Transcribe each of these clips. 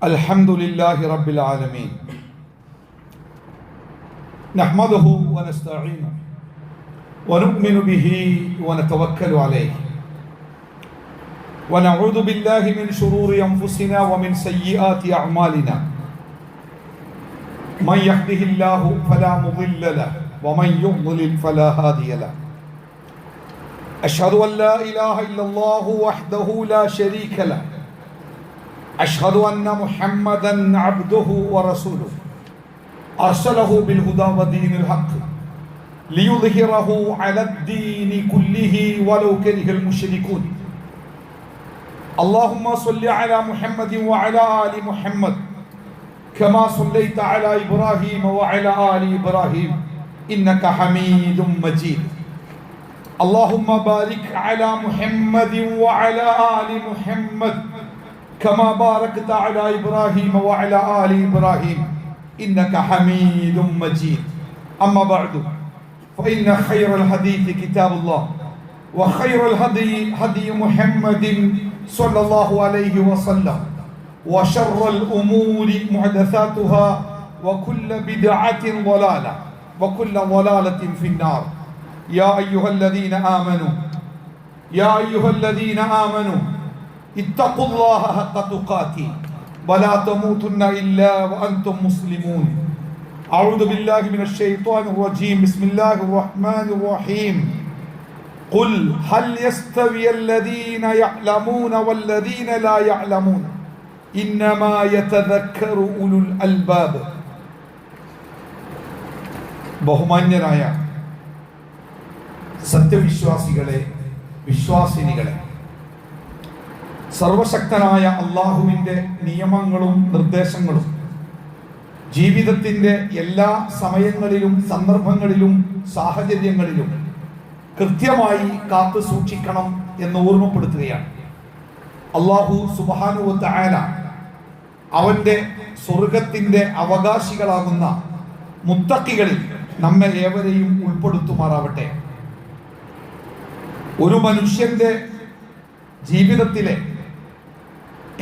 الحمد لله رب العالمين نحمده ونستعينه ونؤمن به ونتوكل عليه ونعوذ بالله من شرور أنفسنا ومن سيئات أعمالنا من يهده الله فلا مضل له ومن يضلل فلا هادي له أشهد أن لا إله إلا الله وحده لا شريك له أشهد أن محمدا عبده ورسوله أرسله بالهدى ودين الحق ليظهره على الدين كله ولو كره المشركون اللهم صل على محمد وعلى آل محمد كما صليت على إبراهيم وعلى آل إبراهيم إنك حميد مجيد اللهم بارك على محمد وعلى آل محمد كما باركت على إبراهيم وعلى آل إبراهيم إنك حميد مجيد أما بعد فإن خير الحديث كتاب الله وخير الهدي هدي محمد صلى الله عليه وسلم وشر الأمور محدثاتها وكل بدعة ضلالة وكل ضلالة في النار يا أيها الذين آمنوا اتقوا الله حق تقاته ولا تموتن إلا وأنتم مسلمون أعوذ بالله من الشيطان الرجيم بسم الله الرحمن الرحيم قل هل يستوي الذين يعلمون والذين لا يعلمون إنما يتذكر أولو الألباب ബഹുമാന്യരായ സത്യവിശ്വാസികളെ വിശ്വാസിനികളെ സർവശക്തനായ അള്ളാഹുവിൻ്റെ നിയമങ്ങളും നിർദ്ദേശങ്ങളും ജീവിതത്തിൻ്റെ എല്ലാ സമയങ്ങളിലും സന്ദർഭങ്ങളിലും സാഹചര്യങ്ങളിലും കൃത്യമായി കാത്തു സൂക്ഷിക്കണം എന്ന് ഓർമ്മപ്പെടുത്തുകയാണ്. അള്ളാഹു സുബ്ഹാനഹു വ തആല അവൻ്റെ സ്വർഗത്തിൻ്റെ അവകാശികളാകുന്ന മുത്തഖികളിൽ നമ്മെ ഏവരെയും ഉൾപ്പെടുത്തുമാറാവട്ടെ. ഒരു മനുഷ്യന്റെ ജീവിതത്തിലെ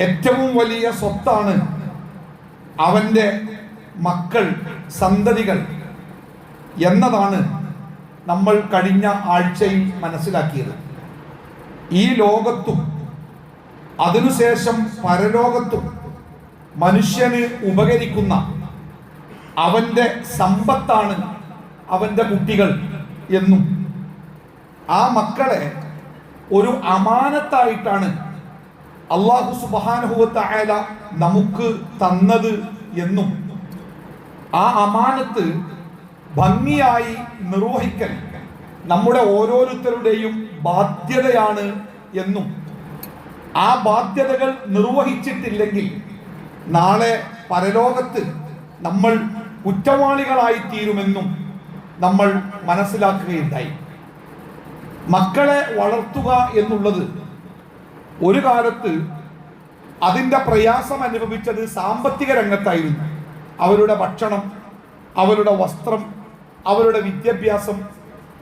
ഏറ്റവും വലിയ സ്വത്താണ് അവൻ്റെ മക്കൾ, സന്തതികൾ എന്നതാണ് നമ്മൾ കഴിഞ്ഞ ആഴ്ചയിൽ മനസ്സിലാക്കിയത്. ഈ ലോകത്തും അതിനുശേഷം പരലോകത്തും മനുഷ്യന് ഉപകരിക്കുന്ന അവൻ്റെ സമ്പത്താണ് അവൻ്റെ കുട്ടികൾ എന്നും ആ മക്കളെ ഒരു അമാനത്തായിട്ടാണ് അല്ലാഹു സുബ്ഹാനഹു വ തആല നമുക്ക് തന്നത് എന്നും ആ അമാനത്ത് ഭംഗിയായി നിർവഹിക്കൽ നമ്മുടെ ഓരോരുത്തരുടെയും ബാധ്യതയാണ് എന്നും ആ ബാധ്യതകൾ നിർവഹിച്ചിട്ടില്ലെങ്കിൽ നാളെ പരലോകത്ത് നമ്മൾ കുറ്റവാളികളായി തീരുമെന്നും നമ്മൾ മനസ്സിലാക്കുകയുണ്ടായി. മക്കളെ വളർത്തുക എന്നുള്ളത് ഒരു കാലത്ത് അതിൻ്റെ പ്രയാസം അനുഭവിച്ചത് സാമ്പത്തിക രംഗത്തായിരുന്നു. അവരുടെ ഭക്ഷണം, അവരുടെ വസ്ത്രം, അവരുടെ വിദ്യാഭ്യാസം,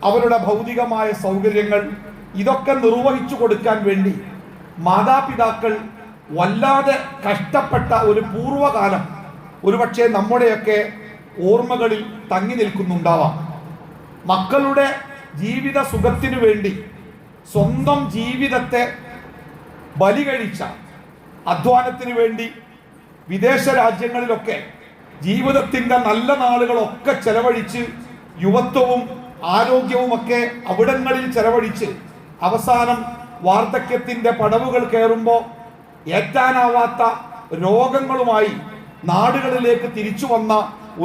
അവരുടെ ഭൗതികമായ സൗകര്യങ്ങൾ ഇതൊക്കെ നിർവഹിച്ചു കൊടുക്കാൻ വേണ്ടി മാതാപിതാക്കൾ വല്ലാതെ കഷ്ടപ്പെട്ട ഒരു പൂർവ്വകാലം ഒരുപക്ഷെ നമ്മുടെയൊക്കെ ഓർമ്മകളിൽ തങ്ങി നിൽക്കുന്നുണ്ടാവാം. മക്കളുടെ ജീവിത സുഖത്തിനു വേണ്ടി സ്വന്തം ജീവിതത്തെ ബലി കഴിച്ച, അധ്വാനത്തിന് വേണ്ടി വിദേശ രാജ്യങ്ങളിലൊക്കെ ജീവിതത്തിൻ്റെ നല്ല നാളുകളൊക്കെ ചെലവഴിച്ച് യുവത്വവും ആരോഗ്യവുമൊക്കെ അവിടങ്ങളിൽ ചെലവഴിച്ച് അവസാനം വാർദ്ധക്യത്തിൻ്റെ പടവുകൾ കയറുമ്പോൾ ഏറ്റാനാവാത്ത രോഗങ്ങളുമായി നാടുകളിലേക്ക് തിരിച്ചു വന്ന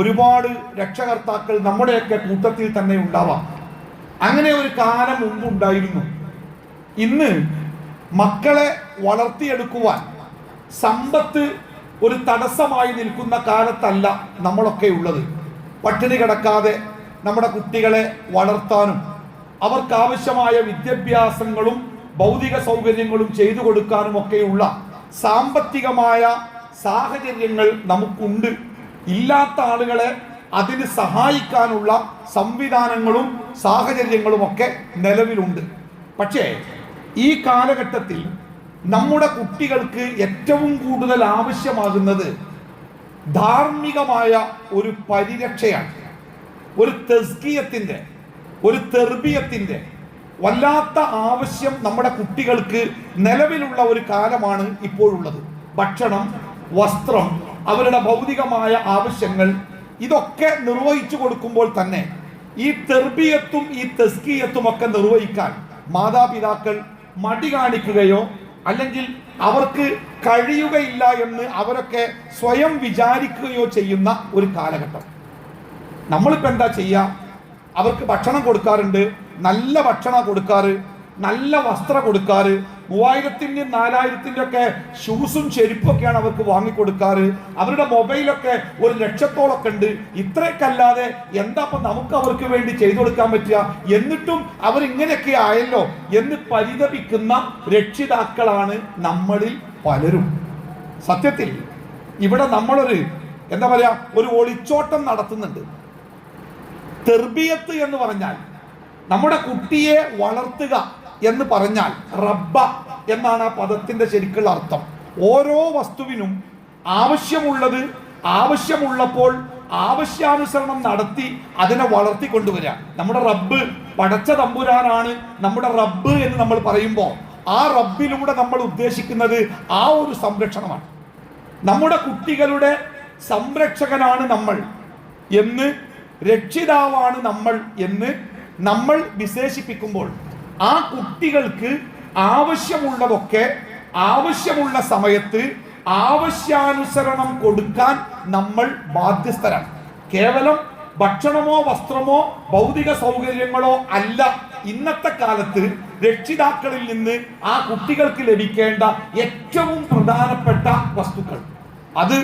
ഒരുപാട് രക്ഷകർത്താക്കൾ നമ്മുടെയൊക്കെ കൂട്ടത്തിൽ തന്നെ ഉണ്ടാവാം. അങ്ങനെ ഒരു കാലം മുമ്പുണ്ടായിരുന്നു. ഇന്ന് മക്കളെ വളർത്തിയെടുക്കുവാൻ സമ്പത്ത് ഒരു തടസ്സമായി നിൽക്കുന്ന കാലത്തല്ല നമ്മളൊക്കെ ഉള്ളത്. പട്ടിണി കിടക്കാതെ നമ്മുടെ കുട്ടികളെ വളർത്താനും അവർക്കാവശ്യമായ വിദ്യാഭ്യാസങ്ങളും ഭൗതിക സൗകര്യങ്ങളും ചെയ്തു കൊടുക്കാനും ഒക്കെയുള്ള സാമ്പത്തികമായ സാഹചര്യങ്ങൾ നമുക്കുണ്ട്. ഇല്ലാത്ത ആളുകളെ അതിന് സഹായിക്കാനുള്ള സംവിധാനങ്ങളും സാഹചര്യങ്ങളും ഒക്കെ നിലവിലുണ്ട്. പക്ഷേ ഈ കാലഘട്ടത്തിൽ നമ്മുടെ കുട്ടികൾക്ക് ഏറ്റവും കൂടുതൽ ആവശ്യമാകുന്നത് ധാർമ്മികമായ ഒരു പരിരക്ഷയാണ്. ഒരു തസ്കിയത്തിന്റെ, ഒരു തെർബിയത്തിന്റെ വല്ലാത്ത ആവശ്യം നമ്മുടെ കുട്ടികൾക്ക് നിലവിലുള്ള ഒരു കാലമാണ് ഇപ്പോഴുള്ളത്. ഭക്ഷണം, വസ്ത്രം, അവരുടെ ഭൗതികമായ ആവശ്യങ്ങൾ ഇതൊക്കെ നിർവഹിച്ചു കൊടുക്കുമ്പോൾ തന്നെ ഈ തെർബിയത്തും ഈ തസ്കിയത്തും ഒക്കെ നിർവഹിക്കാൻ മാതാപിതാക്കൾ മടി കാണിക്കുകയോ അല്ലെങ്കിൽ അവർക്ക് കഴിയുകയില്ല എന്ന് അവരൊക്കെ സ്വയം വിചാരിക്കുകയോ ചെയ്യുന്ന ഒരു കാലഘട്ടം. നമ്മളിപ്പോൾ എന്താ ചെയ്യുക? അവർക്ക് ഭക്ഷണം കൊടുക്കാറുണ്ട്, നല്ല ഭക്ഷണം കൊടുക്കാറ്, നല്ല വസ്ത്രം കൊടുക്കാറ്, 3000-ന്റെ 4000-ന്റെ ഒക്കെ ഷൂസും ചെരുപ്പൊക്കെയാണ് അവർക്ക് വാങ്ങിക്കൊടുക്കാറ്. അവരുടെ മൊബൈലൊക്കെ 1,00,000-ഓളൊക്കെ ഉണ്ട്. ഇത്രയൊക്കെ അല്ലാതെ എന്താ ഇപ്പം നമുക്ക് അവർക്ക് വേണ്ടി ചെയ്തു കൊടുക്കാൻ പറ്റുക? എന്നിട്ടും അവരിങ്ങനെയൊക്കെ ആയല്ലോ എന്ന് പരിതപിക്കുന്ന രക്ഷിതാക്കളാണ് നമ്മളിൽ പലരും. സത്യത്തിൽ ഇവിടെ നമ്മളൊരു എന്താ പറയാ, ഒരു ഒളിച്ചോട്ടം നടത്തുന്നുണ്ട്. തെർബിയത്ത് എന്ന് പറഞ്ഞാൽ, നമ്മുടെ കുട്ടിയെ വളർത്തുക എന്ന് പറഞ്ഞാൽ റബ്ബ എന്നാണ് ആ പദത്തിന്റെ ശരിക്കുള്ള അർത്ഥം. ഓരോ വസ്തുവിനും ആവശ്യമുള്ളത് ആവശ്യമുള്ളപ്പോൾ ആവശ്യാനുസരണം നടത്തി അതിനെ വളർത്തിക്കൊണ്ടുവരിക. നമ്മുടെ റബ്ബ് പടച്ച തമ്പുരാനാണ് നമ്മുടെ റബ്ബ് എന്ന് നമ്മൾ പറയുമ്പോൾ ആ റബ്ബിലൂടെ നമ്മൾ ഉദ്ദേശിക്കുന്നത് ആ ഒരു സംരക്ഷണമാണ്. നമ്മുടെ കുട്ടികളുടെ സംരക്ഷകനാണ് നമ്മൾ എന്ന്, രക്ഷിതാവാണ് നമ്മൾ എന്ന് നമ്മൾ വിശേഷിപ്പിക്കുമ്പോൾ ആ കുട്ടികൾക്ക് ആവശ്യമുള്ളതൊക്കെ ആവശ്യമുള്ള സമയത്ത് ആവശ്യാനുസരണം കൊടുക്കാൻ നമ്മൾ ബാധ്യസ്ഥരാണ്. കേവലം ഭക്ഷണമോ വസ്ത്രമോ ഭൗതിക സൗകര്യങ്ങളോ അല്ല ഇന്നത്തെ കാലത്ത് രക്ഷിതാക്കളിൽ നിന്ന് ആ കുട്ടികൾക്ക് ലഭിക്കേണ്ട ഏറ്റവും പ്രധാനപ്പെട്ട വസ്തുക്കൾ. അത്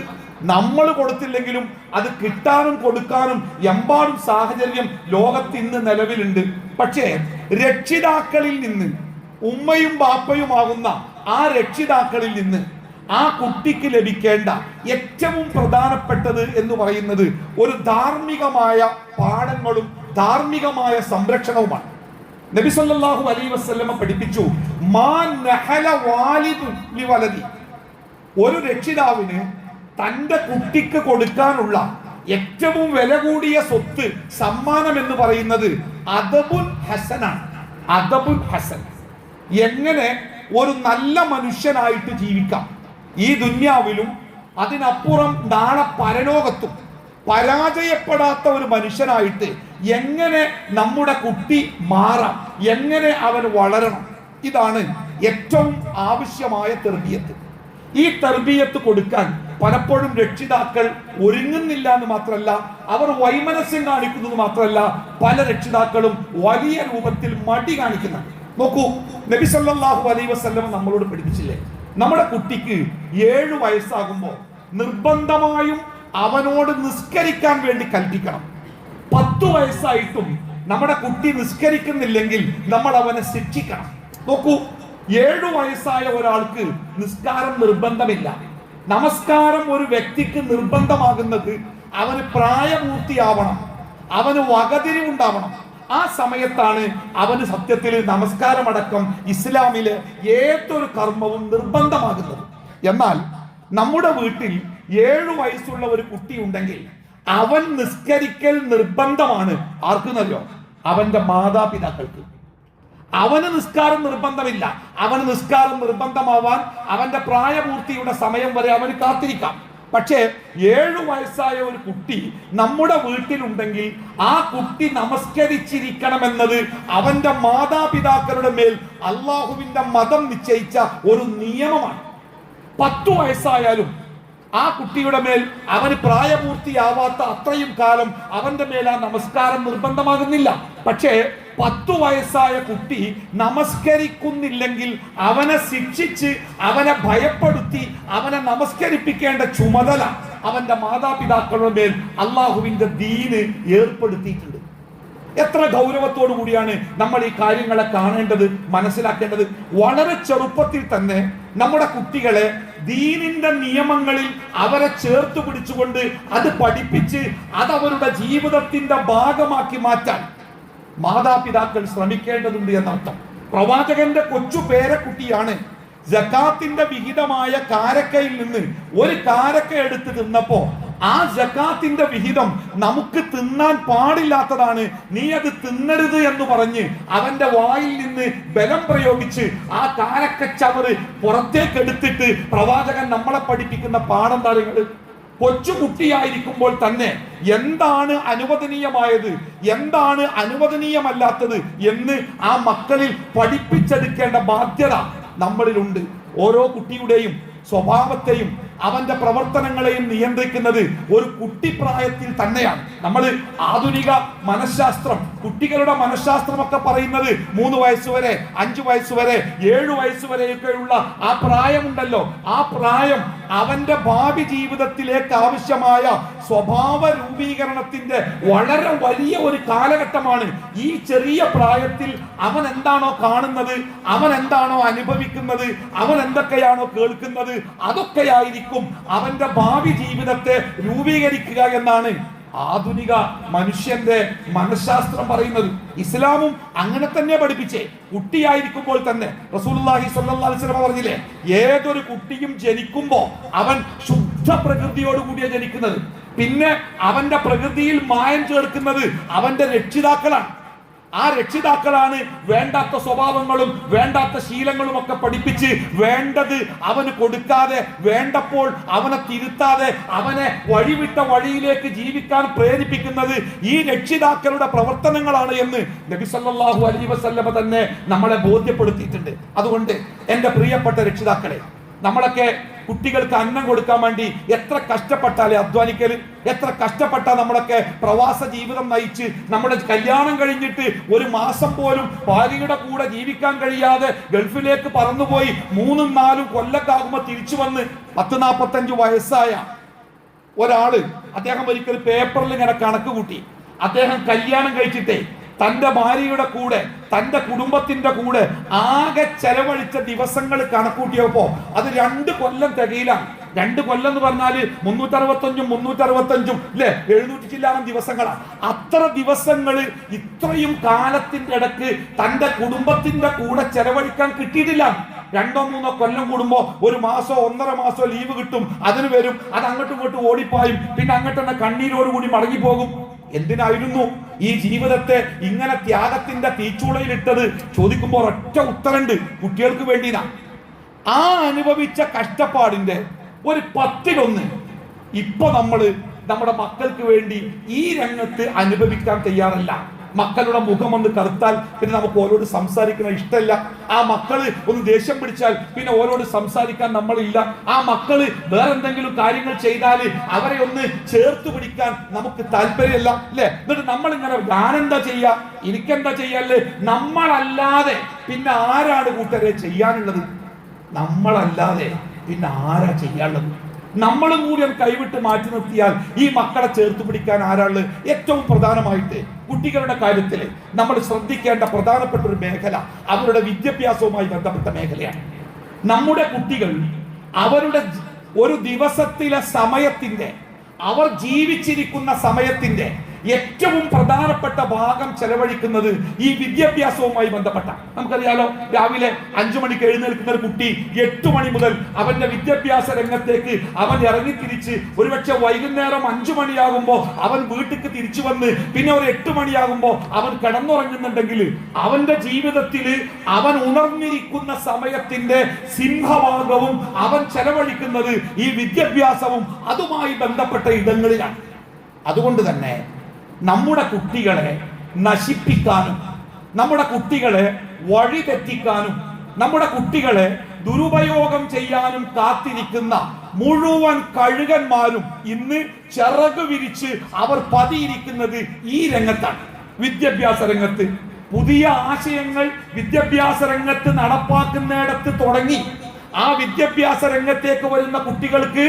നമ്മൾ കൊടുത്തില്ലെങ്കിലും അത് കിട്ടാനും കൊടുക്കാനും എമ്പാടും സാഹചര്യം ലോകത്ത് ഇന്ന് നിലവിലുണ്ട്. പക്ഷേ രക്ഷിതാക്കളിൽ നിന്ന്, ഉമ്മയും ബാപ്പയുമാകുന്ന ആ രക്ഷിതാക്കളിൽ നിന്ന് ആ കുട്ടിക്ക് ലഭിക്കേണ്ട ഏറ്റവും പ്രധാനപ്പെട്ടത് എന്ന് പറയുന്നത് ഒരു ധാർമ്മികമായ പാഠങ്ങളും ധാർമ്മികമായ സംരക്ഷണവുമാണ്. നബി സല്ലല്ലാഹു അലൈഹി വസല്ലമ പഠിപ്പിച്ചു, മാ നഹല വാലിദു ലിവലദി, ഒരു രക്ഷിതാവിന് തന്റെ കുട്ടിക്ക് കൊടുക്കാനുള്ള ഏറ്റവും വില കൂടിയ സ്വത്ത്, സമ്മാനം എന്ന് പറയുന്നത് അദബുൽ ഹസനാണ്. അദബുൽ ഹസൻ, എങ്ങനെ ഒരു നല്ല മനുഷ്യനായിട്ട് ജീവിക്കാം ഈ ദുന്യാവിലും അതിനപ്പുറം നാളെ പരലോകത്തും പരാജയപ്പെടാത്ത ഒരു മനുഷ്യനായിട്ട് എങ്ങനെ നമ്മുടെ കുട്ടി മാറാം, എങ്ങനെ അവൻ വളരണം, ഇതാണ് ഏറ്റവും ആവശ്യമായ തർബിയത്ത്. ഈ തർബിയത്ത് കൊടുക്കാൻ പലപ്പോഴും രക്ഷിതാക്കൾ ഒരുങ്ങുന്നില്ല എന്ന് മാത്രമല്ല, അവർ വൈമനസ്യം കാണിക്കുന്നത് മാത്രമല്ല, പല രക്ഷിതാക്കളും വലിയ രൂപത്തിൽ മടി കാണിക്കുന്നുണ്ട്. നോക്കൂ, നബി സല്ലല്ലാഹു അലൈഹി വസല്ലം നമ്മളോട് പഠിപ്പിച്ചില്ലേ, നമ്മുടെ കുട്ടിക്ക് 7 വയസ്സാകുമ്പോൾ നിർബന്ധമായും അവനോട് നിസ്കരിക്കാൻ വേണ്ടി കൽപ്പിക്കണം. 10 വയസ്സായിട്ടും നമ്മുടെ കുട്ടി നിസ്കരിക്കുന്നില്ലെങ്കിൽ നമ്മൾ അവനെ ശിക്ഷിക്കണം. നോക്കൂ, 7 വയസ്സായ ഒരാൾക്ക് നിസ്കാരം നിർബന്ധമില്ല. നമസ്കാരം ഒരു വ്യക്തിക്ക് നിർബന്ധമാകുന്നത് അവന് പ്രായപൂർത്തിയാവണം, അവന് വകതിരിവുണ്ടാവണം. ആ സമയത്താണ് അവന് സത്യത്തിൽ നമസ്കാരമടക്കം ഇസ്ലാമിലെ ഏതൊരു കർമ്മവും നിർബന്ധമാകുന്നത്. എന്നാൽ നമ്മുടെ വീട്ടിൽ 7 വയസ്സുള്ള ഒരു കുട്ടി ഉണ്ടെങ്കിൽ അവൻ നിസ്കരിക്കൽ നിർബന്ധമാണ്. ആർക്കെന്നറിയോ? അവന്റെ മാതാപിതാക്കൾക്ക്. അവന് നിസ്കാരം നിർബന്ധമില്ല. അവന് നിസ്കാരം നിർബന്ധമാവാൻ അവന്റെ പ്രായപൂർത്തിയുടെ സമയം വരെ അവന് കാത്തിരിക്കാം. പക്ഷേ 7 വയസ്സായ ഒരു കുട്ടി നമ്മുടെ വീട്ടിലുണ്ടെങ്കിൽ ആ കുട്ടി നമസ്കരിച്ചിരിക്കണമെന്നത് അവന്റെ മാതാപിതാക്കളുടെ മേൽ അള്ളാഹുവിന്റെ മതം നിശ്ചയിച്ച ഒരു നിയമമാണ്. 10 വയസ്സായാലും ആ കുട്ടിയുടെ മേൽ അവന് പ്രായപൂർത്തിയാവാത്ത അത്രയും കാലം അവന്റെ മേൽ ആ നമസ്കാരം നിർബന്ധമാകുന്നില്ല. പക്ഷേ 10 വയസ്സായ കുട്ടി നമസ്കരിക്കുന്നില്ലെങ്കിൽ അവനെ ശിക്ഷിച്ച് അവനെ ഭയപ്പെടുത്തി അവനെ നമസ്കരിപ്പിക്കേണ്ട ചുമതല അവന്റെ മാതാപിതാക്കളുടെ മേൽ അള്ളാഹുവിന്റെ ദീന് ഏർപ്പെടുത്തിയിട്ടുണ്ട്. എത്ര ഗൗരവത്തോടു കൂടിയാണ് നമ്മൾ ഈ കാര്യങ്ങളെ കാണേണ്ടത്, മനസ്സിലാക്കേണ്ടത്. വളരെ ചെറുപ്പത്തിൽ തന്നെ നമ്മുടെ കുട്ടികളെ ദീനിന്റെ നിയമങ്ങളിൽ അവരെ ചേർത്ത് പിടിച്ചുകൊണ്ട് അത് പഠിപ്പിച്ച് അതവരുടെ ജീവിതത്തിന്റെ ഭാഗമാക്കി മാറ്റാൻ മാതാപിതാക്കൾ ശ്രമിക്കേണ്ടതുണ്ട് എന്നർത്ഥം. പ്രവാചകന്റെ കൊച്ചു പേരക്കുട്ടിയാണ് സകാത്തിന്റെ വിഹിതമായ കാരക്കയിൽ നിന്ന് ഒരു കാരക്ക എടുത്ത് തിന്നപ്പോ ആ സകാത്തിന്റെ വിഹിതം നമുക്ക് തിന്നാൻ പാടില്ലാത്തതാണ്, നീ അത് തിന്നരുത് എന്ന് പറഞ്ഞ് അവന്റെ വായിൽ നിന്ന് ബലം പ്രയോഗിച്ച് ആ കാരക്കച്ചവറ് പുറത്തേക്ക് എടുത്തിട്ട് പ്രവാചകൻ നമ്മളെ പഠിപ്പിക്കുന്ന പാഠം താരങ്ങൾ. കൊച്ചുകുട്ടിയായിരിക്കുമ്പോൾ തന്നെ എന്താണ് അനുവദനീയമായത്, എന്താണ് അനുവദനീയമല്ലാത്തത് എന്ന് ആ മക്കളിൽ പഠിപ്പിച്ചെടുക്കേണ്ട ബാധ്യത നമ്മളിലുണ്ട്. ഓരോ കുട്ടിയുടെയും സ്വഭാവത്തെയും അവന്റെ പ്രവർത്തനങ്ങളെയും നിയന്ത്രിക്കുന്നത് ഒരു കുട്ടിപ്രായത്തിൽ തന്നെയാണ്. നമ്മൾ ആധുനിക മനഃശാസ്ത്രം, കുട്ടികളുടെ മനഃശാസ്ത്രമൊക്കെ പറയുന്നത് 3 വയസ്സ് വരെ, 5 വയസ്സ് വരെ, 7 വയസ്സ് വരെയൊക്കെയുള്ള ആ പ്രായമുണ്ടല്ലോ, ആ പ്രായം അവന്റെ ഭാവി ജീവിതത്തിലേക്ക് ആവശ്യമായ സ്വഭാവ രൂപീകരണത്തിന്റെ വളരെ വലിയ ഒരു കാലഘട്ടമാണ്. ഈ ചെറിയ പ്രായത്തിൽ അവൻ എന്താണോ കാണുന്നത്, അവൻ എന്താണോ അനുഭവിക്കുന്നത്, അവൻ എന്തൊക്കെയാണോ കേൾക്കുന്നത്, അതൊക്കെയായിരിക്കും അവന്റെ ഭാവി ജീവിതത്തെ രൂപീകരിക്കുക എന്നാണ് ആധുനിക മനുഷ്യന്റെ മനഃശാസ്ത്രം പറയുന്നത്. ഇസ്ലാമും അങ്ങനെ തന്നെ പഠിപ്പിച്ചേ. കുട്ടിയായിരിക്കുമ്പോൾ തന്നെ റസൂലുള്ളാഹി സ്വല്ലല്ലാഹു അലൈഹി വസല്ലം പറഞ്ഞില്ലേ, ഏതൊരു കുട്ടിയും ജനിക്കുമ്പോ അവൻ ശുദ്ധ പ്രകൃതിയോടുകൂടിയ ജനിക്കുന്നത്. പിന്നെ അവന്റെ പ്രകൃതിയിൽ മായം ചേർക്കുന്നത് അവന്റെ രക്ഷിതാക്കളാണ്. ആ രക്ഷിതാക്കളാണ് വേണ്ടാത്ത സ്വഭാവങ്ങളും വേണ്ടാത്ത ശീലങ്ങളും ഒക്കെ പഠിപ്പിച്ച് വേണ്ടത് അവന് കൊടുക്കാതെ, വേണ്ടപ്പോൾ അവനെ തിരുത്താതെ, അവനെ വഴിവിട്ട വഴിയിലേക്ക് ജീവിക്കാൻ പ്രേരിപ്പിക്കുന്നത് ഈ രക്ഷിതാക്കളുടെ പ്രവർത്തനങ്ങളാണ് എന്ന് നബി സല്ലല്ലാഹു അലൈഹി വസല്ലം തന്നെ നമ്മളെ ബോധ്യപ്പെടുത്തിയിട്ടുണ്ട്. അതുകൊണ്ട് എൻ്റെ പ്രിയപ്പെട്ട രക്ഷിതാക്കളെ, നമ്മളൊക്കെ കുട്ടികൾക്ക് അന്നം കൊടുക്കാൻ വേണ്ടി എത്ര കഷ്ടപ്പെട്ടാലേ അധ്വാനിക്കല്, എത്ര കഷ്ടപ്പെട്ടാ നമ്മളൊക്കെ പ്രവാസ ജീവിതം നയിച്ച് നമ്മുടെ കല്യാണം കഴിഞ്ഞിട്ട് 1 മാസം പോലും ഭാര്യയുടെ കൂടെ ജീവിക്കാൻ കഴിയാതെ ഗൾഫിലേക്ക് പറന്നുപോയി 3-4 കൊല്ലക്കാകുമ്പോ തിരിച്ചു വന്ന് 40-45 വയസ്സായ ഒരാള്, അദ്ദേഹം ഒരിക്കൽ പേപ്പറിൽ ഇങ്ങനെ കണക്ക് കൂട്ടി. അദ്ദേഹം കല്യാണം കഴിച്ചിട്ടേ തന്റെ ഭാര്യയുടെ കൂടെ, തന്റെ കുടുംബത്തിന്റെ കൂടെ ആകെ ചെലവഴിച്ച ദിവസങ്ങൾ കണക്കൂട്ടിയപ്പോ അത് 2 കൊല്ലം തികയില്ല. 2 കൊല്ലം എന്ന് പറഞ്ഞാല് 365 അല്ലെ, 700 ചില്ലാനം ദിവസങ്ങളാണ്. അത്ര ദിവസങ്ങൾ ഇത്രയും കാലത്തിന്റെ ഇടക്ക് തന്റെ കുടുംബത്തിന്റെ കൂടെ ചെലവഴിക്കാൻ കിട്ടിയിട്ടില്ല. 2-3 കൊല്ലം കൂടുമ്പോ 1 മാസോ 1.5 മാസോ ലീവ് കിട്ടും, അതിന് വരും, അത് അങ്ങോട്ടും ഇങ്ങോട്ടും ഓടിപ്പായും, പിന്നെ അങ്ങോട്ട് തന്നെ കണ്ണീരോടുകൂടി മടങ്ങിപ്പോകും. എന്തിനായിരുന്നു ഈ ജീവിതത്തെ ഇങ്ങനെ ത്യാഗത്തിന്റെ തീച്ചൂളയിലിട്ടത് ചോദിക്കുമ്പോൾ ഒറ്റ ഉത്തരണ്ട്, കുട്ടികൾക്ക് വേണ്ടിനാ. ആ അനുഭവിച്ച കഷ്ടപ്പാടിന്റെ ഒരു 10-1 ഇപ്പൊ നമ്മള് നമ്മുടെ മക്കൾക്ക് വേണ്ടി ഈ രംഗത്ത് അനുഭവിക്കാൻ തയ്യാറല്ല. മക്കളുടെ മുഖം ഒന്ന് കറുത്താൽ പിന്നെ നമുക്ക് ഓരോട് സംസാരിക്കുന്ന ഇഷ്ടമല്ല. ആ മക്കള് ഒന്ന് ദേഷ്യം പിടിച്ചാൽ പിന്നെ ഓരോട് സംസാരിക്കാൻ നമ്മളില്ല. ആ മക്കള് വേറെന്തെങ്കിലും കാര്യങ്ങൾ ചെയ്താല് അവരെ ഒന്ന് ചേർത്ത് പിടിക്കാൻ നമുക്ക് താല്പര്യമല്ല, അല്ലെ? എന്നിട്ട് നമ്മൾ ഇങ്ങനെ ഞാനെന്താ ചെയ്യാ, എനിക്കെന്താ ചെയ്യാല്ലേ? നമ്മളല്ലാതെ പിന്നെ ആരാണ് കൂട്ടരെ ചെയ്യാനുള്ളത്? നമ്മളല്ലാതെ പിന്നെ ആരാ ചെയ്യാനുള്ളത്? നമ്മളും കൂടി കൈവിട്ട് മാറ്റി നിർത്തിയാൽ ഈ മക്കളെ ചേർത്ത് പിടിക്കാൻ ആരാള്? ഏറ്റവും പ്രധാനമായിട്ട് കുട്ടികളുടെ കാര്യത്തിൽ നമ്മൾ ശ്രദ്ധിക്കേണ്ട പ്രധാനപ്പെട്ട ഒരു മേഖല അവരുടെ വിദ്യാഭ്യാസവുമായി ബന്ധപ്പെട്ട മേഖലയാണ്. നമ്മുടെ കുട്ടികൾ അവരുടെ ഒരു ദിവസത്തിലെ സമയത്തിന്റെ, അവർ ജീവിച്ചിരിക്കുന്ന സമയത്തിന്റെ ഏറ്റവും പ്രധാനപ്പെട്ട ഭാഗം ചെലവഴിക്കുന്നത് ഈ വിദ്യാഭ്യാസവുമായി ബന്ധപ്പെട്ട. നമുക്കറിയാലോ, രാവിലെ 5 മണിക്ക് എഴുന്നേൽക്കുന്ന ഒരു കുട്ടി 8 മണി മുതൽ അവന്റെ വിദ്യാഭ്യാസ രംഗത്തേക്ക് അവൻ ഇറങ്ങിത്തിരിച്ച് ഒരുപക്ഷെ വൈകുന്നേരം 5 മണിയാകുമ്പോൾ അവൻ വീട്ടിലേക്ക് തിരിച്ചു വന്ന് പിന്നെ ഒരു 8 മണിയാകുമ്പോൾ അവൻ കിടന്നുറങ്ങുന്നുണ്ടെങ്കിൽ അവന്റെ ജീവിതത്തിൽ അവൻ ഉണർന്നിരിക്കുന്ന സമയത്തിന്റെ സിംഹഭാഗവും അവൻ ചെലവഴിക്കുന്നത് ഈ വിദ്യാഭ്യാസവും അതുമായി ബന്ധപ്പെട്ട ഇടങ്ങളിലാണ്. അതുകൊണ്ട് തന്നെ നമ്മുടെ കുട്ടികളെ നശിപ്പിക്കാനും, നമ്മുടെ കുട്ടികളെ വഴിതെറ്റിക്കാനും, നമ്മുടെ കുട്ടികളെ ദുരുപയോഗം ചെയ്യാനും കാത്തിരിക്കുന്ന മുഴുവൻ കഴുകന്മാരും ഇന്ന് ചിറക് വിരിച്ച് അവർ പതിയിരിക്കുന്നത് ഈ രംഗത്താണ്, വിദ്യാഭ്യാസ രംഗത്ത്. പുതിയ ആശയങ്ങൾ വിദ്യാഭ്യാസ രംഗത്ത് നടപ്പാക്കുന്നിടത്ത് തുടങ്ങി ആ വിദ്യാഭ്യാസ രംഗത്തേക്ക് വരുന്ന കുട്ടികൾക്ക്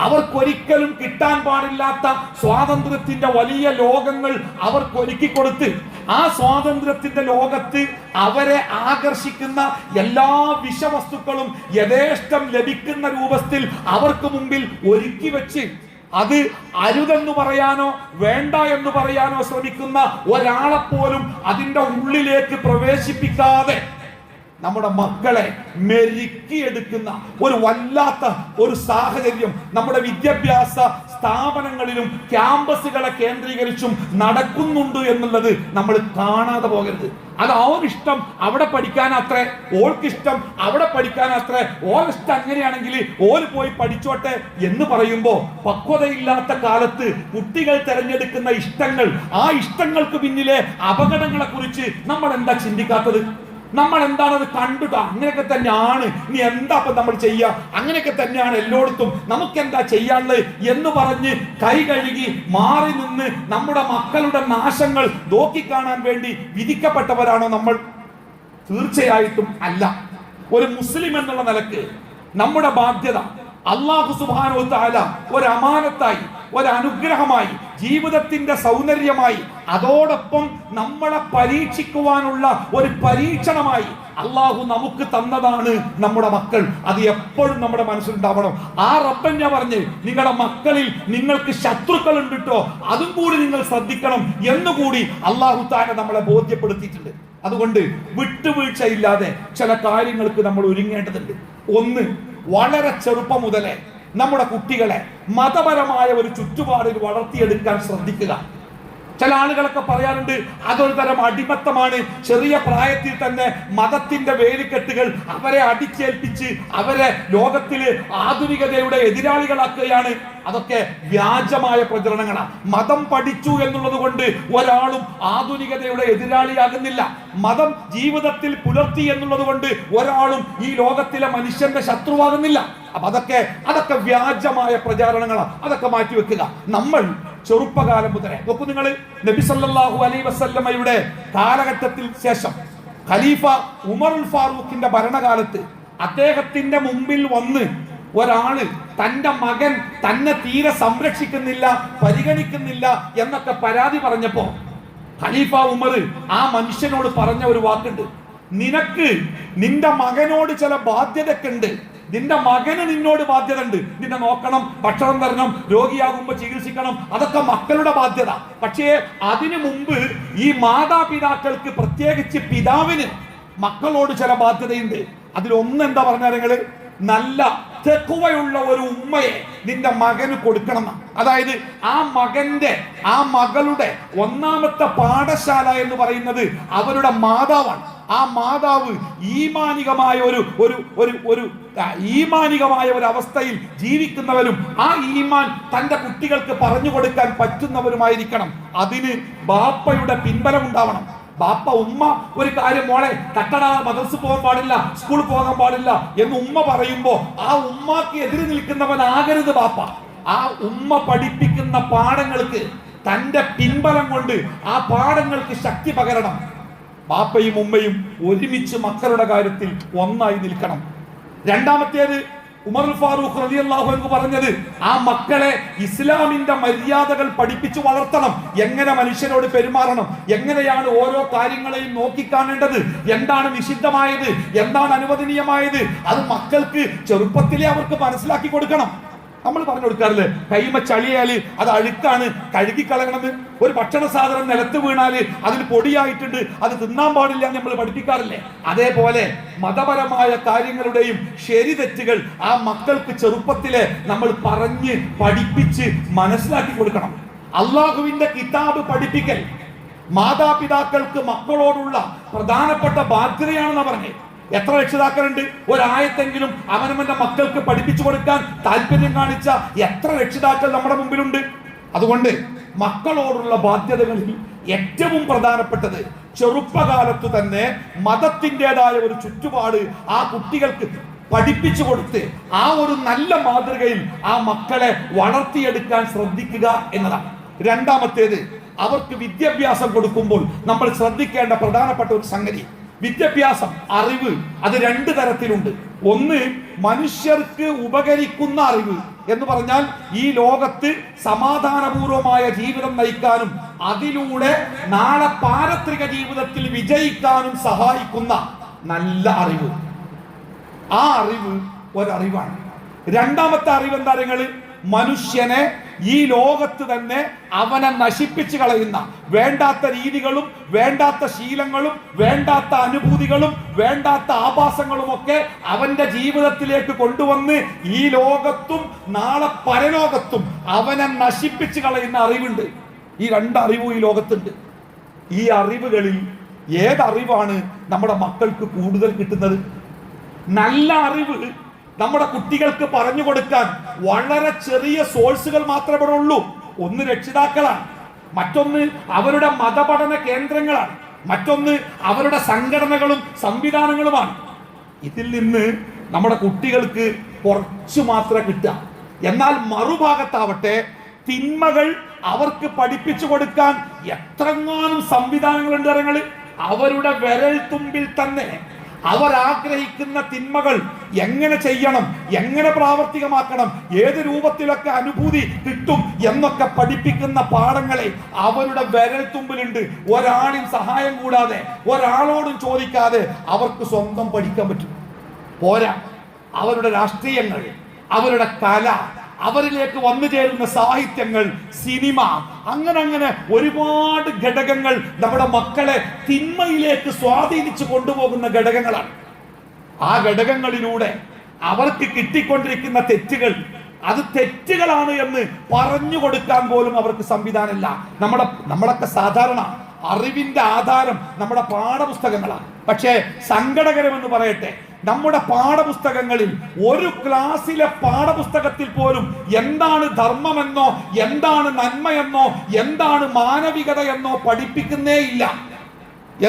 അവർക്കൊരിക്കലും കിട്ടാൻ പാടില്ലാത്ത സ്വാതന്ത്ര്യത്തിന്റെ വലിയ ലോകങ്ങൾ അവർക്കൊരുക്കി കൊടുത്ത് ആ സ്വാതന്ത്ര്യത്തിന്റെ ലോകത്ത് അവരെ ആകർഷിക്കുന്ന എല്ലാ വിഷവസ്തുക്കളും യഥേഷ്ടം ലഭിക്കുന്ന രൂപത്തിൽ അവർക്ക് മുമ്പിൽ ഒരുക്കി വെച്ച് അത് അരുതെന്ന് പറയാനോ വേണ്ട എന്ന് പറയാനോ ശ്രമിക്കുന്ന ഒരാളെപ്പോലും അതിന്റെ ഉള്ളിലേക്ക് പ്രവേശിപ്പിക്കാതെ നമ്മുടെ മക്കളെ മെരുക്കിയെടുക്കുന്ന ഒരു വല്ലാത്ത ഒരു സാഹചര്യം നമ്മുടെ വിദ്യാഭ്യാസ സ്ഥാപനങ്ങളിലും ക്യാമ്പസുകളെ കേന്ദ്രീകരിച്ചും നടക്കുന്നുണ്ട് എന്നുള്ളത് നമ്മൾ കാണാതെ പോകരുത്. അത് ഓരിഷ്ടം അവിടെ പഠിക്കാനത്രേ, ഓൾക്കിഷ്ടം അവിടെ പഠിക്കാനത്രേ, ഓരിഷ്ടം അങ്ങനെയാണെങ്കിൽ ഓര് പോയി പഠിച്ചോട്ടെ എന്ന് പറയുമ്പോ പക്വതയില്ലാത്ത കാലത്ത് കുട്ടികൾ തെരഞ്ഞെടുക്കുന്ന ഇഷ്ടങ്ങൾ, ആ ഇഷ്ടങ്ങൾക്ക് പിന്നിലെ അപകടങ്ങളെ കുറിച്ച് നമ്മൾ എന്താ ചിന്തിക്കാത്തത്? നമ്മൾ എന്താണത് കണ്ടുട്ടോ അങ്ങനെയൊക്കെ തന്നെയാണ്, ഇനി എന്താ ഇപ്പൊ നമ്മൾ ചെയ്യുക, അങ്ങനെയൊക്കെ തന്നെയാണ് എല്ലായിടത്തും, നമുക്ക് എന്താ ചെയ്യാനുള്ളത് എന്ന് പറഞ്ഞ് കൈ കഴുകി മാറി നിന്ന് നമ്മുടെ മക്കളുടെ നാശങ്ങൾ നോക്കിക്കാണാൻ വേണ്ടി വിധിക്കപ്പെട്ടവരാണോ നമ്മൾ? തീർച്ചയായിട്ടും അല്ല. ഒരു മുസ്ലിം എന്നുള്ള നിലക്ക് നമ്മുടെ ബാധ്യത അല്ലാഹു സുബ്ഹാനഹു വ തആല ഒരു അമാനത്തായി, ഒരു അനുഗ്രഹമായി, ജീവിതത്തിന്റെ സൗന്ദര്യമായി, അതോടൊപ്പം നമ്മളെ പരീക്ഷിക്കുവാനുള്ള ഒരു പരീക്ഷണമായി അള്ളാഹു നമുക്ക് തന്നതാണ് നമ്മുടെ മക്കൾ. അത് എപ്പോഴും നമ്മുടെ മനസ്സിലുണ്ടാവണം. ആ റബ്ബന്നെ പറഞ്ഞ് നിങ്ങളുടെ മക്കളിൽ നിങ്ങൾക്ക് ശത്രുക്കൾ ഉണ്ട് ട്ടോ, അതും കൂടി നിങ്ങൾ ശ്രദ്ധിക്കണം എന്നുകൂടി അള്ളാഹു തആല നമ്മളെ ബോധ്യപ്പെടുത്തിയിട്ടുണ്ട്. അതുകൊണ്ട് വിട്ടുവീഴ്ചയില്ലാതെ ചില കാര്യങ്ങൾക്ക് നമ്മൾ ഒരുങ്ങേണ്ടതുണ്ട്. ഒന്ന്, വളരെ ചെറുപ്പം മുതലേ നമ്മുടെ കുട്ടികളെ മതപരമായ ഒരു ചുറ്റുപാടിൽ വളർത്തിയെടുക്കാൻ ശ്രദ്ധിക്കുക. ചില ആളുകളൊക്കെ പറയാറുണ്ട് അതൊരു തരം അടിമത്തമാണ്, ചെറിയ പ്രായത്തിൽ തന്നെ മതത്തിന്റെ വേലിക്കെട്ടുകൾ അവരെ അടിച്ചേൽപ്പിച്ച് അവരെ ലോകത്തില് ആധുനികതയുടെ എതിരാളികളാക്കുകയാണ്. അതൊക്കെ വ്യാജമായ പ്രചരണങ്ങളാണ്. മതം പഠിച്ചു എന്നുള്ളത് കൊണ്ട് ഒരാളും ആധുനികതയുടെ എതിരാളിയാകുന്നില്ല. മതം ജീവിതത്തിൽ പുലർത്തി എന്നുള്ളത് കൊണ്ട് ഒരാളും ഈ ലോകത്തിലെ മനുഷ്യന്റെ ശത്രുവാകുന്നില്ല. അപ്പൊ അതൊക്കെ വ്യാജമായ പ്രചാരണങ്ങളാണ്. അതൊക്കെ മാറ്റിവെക്കുക. നമ്മൾ ചെറുപ്പകാലം മുതലേ നോക്കൂ, നിങ്ങൾ നബി സല്ലല്ലാഹു അലൈഹി വസല്ലമയുടെ കാലഘട്ടത്തിൽ ശേഷം ഖലീഫ ഉമറുൽ ഫാറൂഖിന്റെ ഭരണകാലത്ത് അദ്ദേഹത്തിന്റെ മുമ്പിൽ വന്ന് ഒരാള് തന്റെ മകൻ തന്നെ തീരെ സംരക്ഷിക്കുന്നില്ല, പരിഗണിക്കുന്നില്ല എന്നൊക്കെ പരാതി പറഞ്ഞപ്പോ ഖലീഫ ഉമർ ആ മനുഷ്യനോട് പറഞ്ഞ ഒരു വാക്കുണ്ട്, നിനക്ക് നിന്റെ മകനോട് ചില ബാധ്യതയൊക്കെ ഉണ്ട്, നിന്റെ മകന് നിന്നോട് ബാധ്യത ഉണ്ട്, നിന്നെ നോക്കണം, ഭക്ഷണം തരണം, രോഗിയാകുമ്പോ ചികിത്സിക്കണം, അതൊക്കെ മക്കളുടെ ബാധ്യത. പക്ഷേ അതിനു മുമ്പ് ഈ മാതാപിതാക്കൾക്ക്, പ്രത്യേകിച്ച് പിതാവിന് മക്കളോട് ചില ബാധ്യതയുണ്ട്. അതിലൊന്ന് എന്താ പറഞ്ഞാൽ നിങ്ങള് നല്ല തെക്കുവയുള്ള ഒരു ഉമ്മയെ നിന്റെ മകന് കൊടുക്കണം. അതായത് ആ മകളുടെ ഒന്നാമത്തെ പാഠശാല എന്ന് പറയുന്നത് അവരുടെ മാതാവാണ്. ആ മാതാവ് ഈമാനികമായ ഒരു അവസ്ഥയിൽ ജീവിക്കുന്നവരും ആ ഈമാൻ തന്റെ കുട്ടികൾക്ക് പറഞ്ഞു കൊടുക്കാൻ പറ്റുന്നവരുമായിരിക്കണം. അതിന് ബാപ്പയുടെ പിൻബലം ഉണ്ടാവണം. ബാപ്പ ഉമ്മ ഒരു കാര്യം, മോളെ തട്ടടാ, മദ്രസ പോകാൻ പാടില്ല, സ്കൂളിൽ പോകാൻ പാടില്ല എന്ന് ഉമ്മ പറയുമ്പോ ആ ഉമ്മക്ക് എതിര് നിൽക്കുന്നവനാകരുത് ബാപ്പ. ആ ഉമ്മ പഠിപ്പിക്കുന്ന പാഠങ്ങൾക്ക് തന്റെ പിൻബലം കൊണ്ട് ആ പാഠങ്ങൾക്ക് ശക്തി പകരണം. ബാപ്പയും ഉമ്മയും ഒരുമിച്ച് മക്കളുടെ കാര്യത്തിൽ ഒന്നായി നിൽക്കണം. രണ്ടാമത്തേത് ഉമർ ഫാറൂഖ് റളിയല്ലാഹു അൻഹു പറഞ്ഞത്, ആ മക്കളെ ഇസ്ലാമിന്റെ മര്യാദകൾ പഠിപ്പിച്ചു വളർത്തണം. എങ്ങനെ മനുഷ്യരോട് പെരുമാറണം, എങ്ങനെയാണ് ഓരോ കാര്യങ്ങളെയും നോക്കിക്കാണേണ്ടത്, എന്താണ് നിഷിദ്ധമായത്, എന്താണ് അനുവദനീയമായത്, അത് മക്കൾക്ക് ചെറുപ്പത്തിലേ അവർക്ക് മനസ്സിലാക്കി കൊടുക്കണം. നമ്മൾ പറഞ്ഞു കൊടുക്കാറില്ലേ, കൈമ ചളിയാല് അത് അഴുക്കാണ്, കഴുകിക്കളയണമെന്ന്. ഒരു ഭക്ഷണ സാധനം നിലത്ത് വീണാല് അതിൽ പൊടിയായിട്ടുണ്ട്, അത് തിന്നാൻ പാടില്ല എന്ന് നമ്മൾ പഠിപ്പിക്കാറില്ലേ? അതേപോലെ മതപരമായ കാര്യങ്ങളുടെയും ശരി തെറ്റുകൾ ആ മക്കൾക്ക് ചെറുപ്പത്തിലെ നമ്മൾ പറഞ്ഞ് പഠിപ്പിച്ച് മനസ്സിലാക്കി കൊടുക്കണം. അള്ളാഹുവിന്റെ കിതാബ് പഠിപ്പിക്കൽ മാതാപിതാക്കൾക്ക് മക്കളോടുള്ള പ്രധാനപ്പെട്ട ബാധ്യതയാണെന്ന് പറഞ്ഞേ. എത്ര രക്ഷിതാക്കളുണ്ട് ഒരായത്തെങ്കിലും അവനവന്റെ മക്കൾക്ക് പഠിപ്പിച്ചു കൊടുക്കാൻ താല്പര്യം കാണിച്ച എത്ര രക്ഷിതാക്കൾ നമ്മുടെ മുമ്പിലുണ്ട്? അതുകൊണ്ട് മക്കളോടുള്ള ബാധ്യതകളിൽ ഏറ്റവും പ്രധാനപ്പെട്ടത് ചെറുപ്പകാലത്തു തന്നെ മതത്തിൻ്റെതായ ഒരു ചുറ്റുപാട് ആ കുട്ടികൾക്ക് പഠിപ്പിച്ചു കൊടുത്ത് ആ ഒരു നല്ല മാതൃകയിൽ ആ മക്കളെ വളർത്തിയെടുക്കാൻ ശ്രദ്ധിക്കുക എന്നതാണ്. രണ്ടാമത്തേത്, അവർക്ക് വിദ്യാഭ്യാസം കൊടുക്കുമ്പോൾ നമ്മൾ ശ്രദ്ധിക്കേണ്ട പ്രധാനപ്പെട്ട ഒരു സംഗതി, വിദ്യാഭ്യാസം, അറിവ്, അത് രണ്ട് തരത്തിലുണ്ട്. ഒന്ന്, മനുഷ്യർക്ക് ഉപകരിക്കുന്ന അറിവ് എന്ന് പറഞ്ഞാൽ ഈ ലോകത്ത് സമാധാനപൂർവമായ ജീവിതം നയിക്കാനും അതിലൂടെ നാളെ പാരത്രിക ജീവിതത്തിൽ വിജയിക്കാനും സഹായിക്കുന്ന നല്ല അറിവ്. ആ അറിവ് ഒരറിവാണ്. രണ്ടാമത്തെ അറിവ് എന്താ? മനുഷ്യനെ ഈ ലോകത്ത് തന്നെ അവനെ നശിപ്പിച്ചു കളയുന്ന വേണ്ടാത്ത രീതികളും വേണ്ടാത്ത ശീലങ്ങളും വേണ്ടാത്ത അനുഭൂതികളും വേണ്ടാത്ത ആഭാസങ്ങളും ഒക്കെ അവന്റെ ജീവിതത്തിലേക്ക് കൊണ്ടുവന്ന് ഈ ലോകത്തും നാളെ പരലോകത്തും അവനെ നശിപ്പിച്ചു കളയുന്ന അറിവുണ്ട്. ഈ രണ്ട് അറിവും ഈ ലോകത്തുണ്ട്. ഈ അറിവുകളിൽ ഏതറിവാണ് നമ്മുടെ മക്കൾക്ക് കൂടുതൽ കിട്ടുന്നത്? നല്ല അറിവ് നമ്മുടെ കുട്ടികൾക്ക് പറഞ്ഞു കൊടുക്കാൻ വളരെ ചെറിയ സോഴ്സുകൾ മാത്രമേ ഉള്ളൂ. ഒന്ന് രക്ഷിതാക്കളാണ്, മറ്റൊന്ന് അവരുടെ മതപഠന കേന്ദ്രങ്ങളാണ്, മറ്റൊന്ന് അവരുടെ സംഘടനകളും സംവിധാനങ്ങളുമാണ്. ഇതിൽ നിന്ന് നമ്മുടെ കുട്ടികൾക്ക് കുറച്ചു മാത്രമേ കിട്ടുക. എന്നാൽ മറുഭാഗത്താവട്ടെ തിന്മകൾ അവർക്ക് പഠിപ്പിച്ചു കൊടുക്കാൻ എത്രങ്ങാനും സംവിധാനങ്ങളുണ്ട്. ഇറങ്ങൾ അവരുടെ വിരൽ തുമ്പിൽ തന്നെ അവർ ആഗ്രഹിക്കുന്ന തിന്മകൾ എങ്ങനെ ചെയ്യണം, എങ്ങനെ പ്രാവർത്തികമാക്കണം, ഏത് രൂപത്തിലൊക്കെ അനുഭൂതി കിട്ടും എന്നൊക്കെ പഠിപ്പിക്കുന്ന പാഠങ്ങളെ അവരുടെ വിരൽ തുമ്പിലുണ്ട്. ഒരാളും സഹായം കൂടാതെ, ഒരാളോടും ചോദിക്കാതെ അവർക്ക് സ്വന്തം പഠിക്കാൻ പറ്റും. പോരാ, അവരുടെ രാഷ്ട്രീയങ്ങൾ, അവരുടെ കല, അവരിലേക്ക് വന്നു ചേരുന്ന സാഹിത്യങ്ങൾ, സിനിമ, അങ്ങനെ ഒരുപാട് ഘടകങ്ങൾ നമ്മുടെ മക്കളെ തിന്മയിലേക്ക് സ്വാധീനിച്ചു കൊണ്ടുപോകുന്ന ഘടകങ്ങളാണ്. ആ ഘടകങ്ങളിലൂടെ അവർക്ക് കിട്ടിക്കൊണ്ടിരിക്കുന്ന തെറ്റുകൾ അത് തെറ്റുകളാണ് എന്ന് പറഞ്ഞു കൊടുക്കാൻ പോലും അവർക്ക് സംവിധാനമില്ല. നമ്മളൊക്കെ സാധാരണ അറിവിന്റെ ആധാരം നമ്മുടെ പാഠപുസ്തകങ്ങളാണ്. പക്ഷേ സങ്കടകരമെന്ന് പറയട്ടെ, നമ്മുടെ പാഠപുസ്തകങ്ങളിൽ ഒരു ക്ലാസ്സിലെ പാഠപുസ്തകത്തിൽ പോലും എന്താണ് ധർമ്മമെന്നോ എന്താണ് നന്മയെന്നോ എന്താണ് മാനവികത എന്നോ പഠിപ്പിക്കുന്നേ ഇല്ല.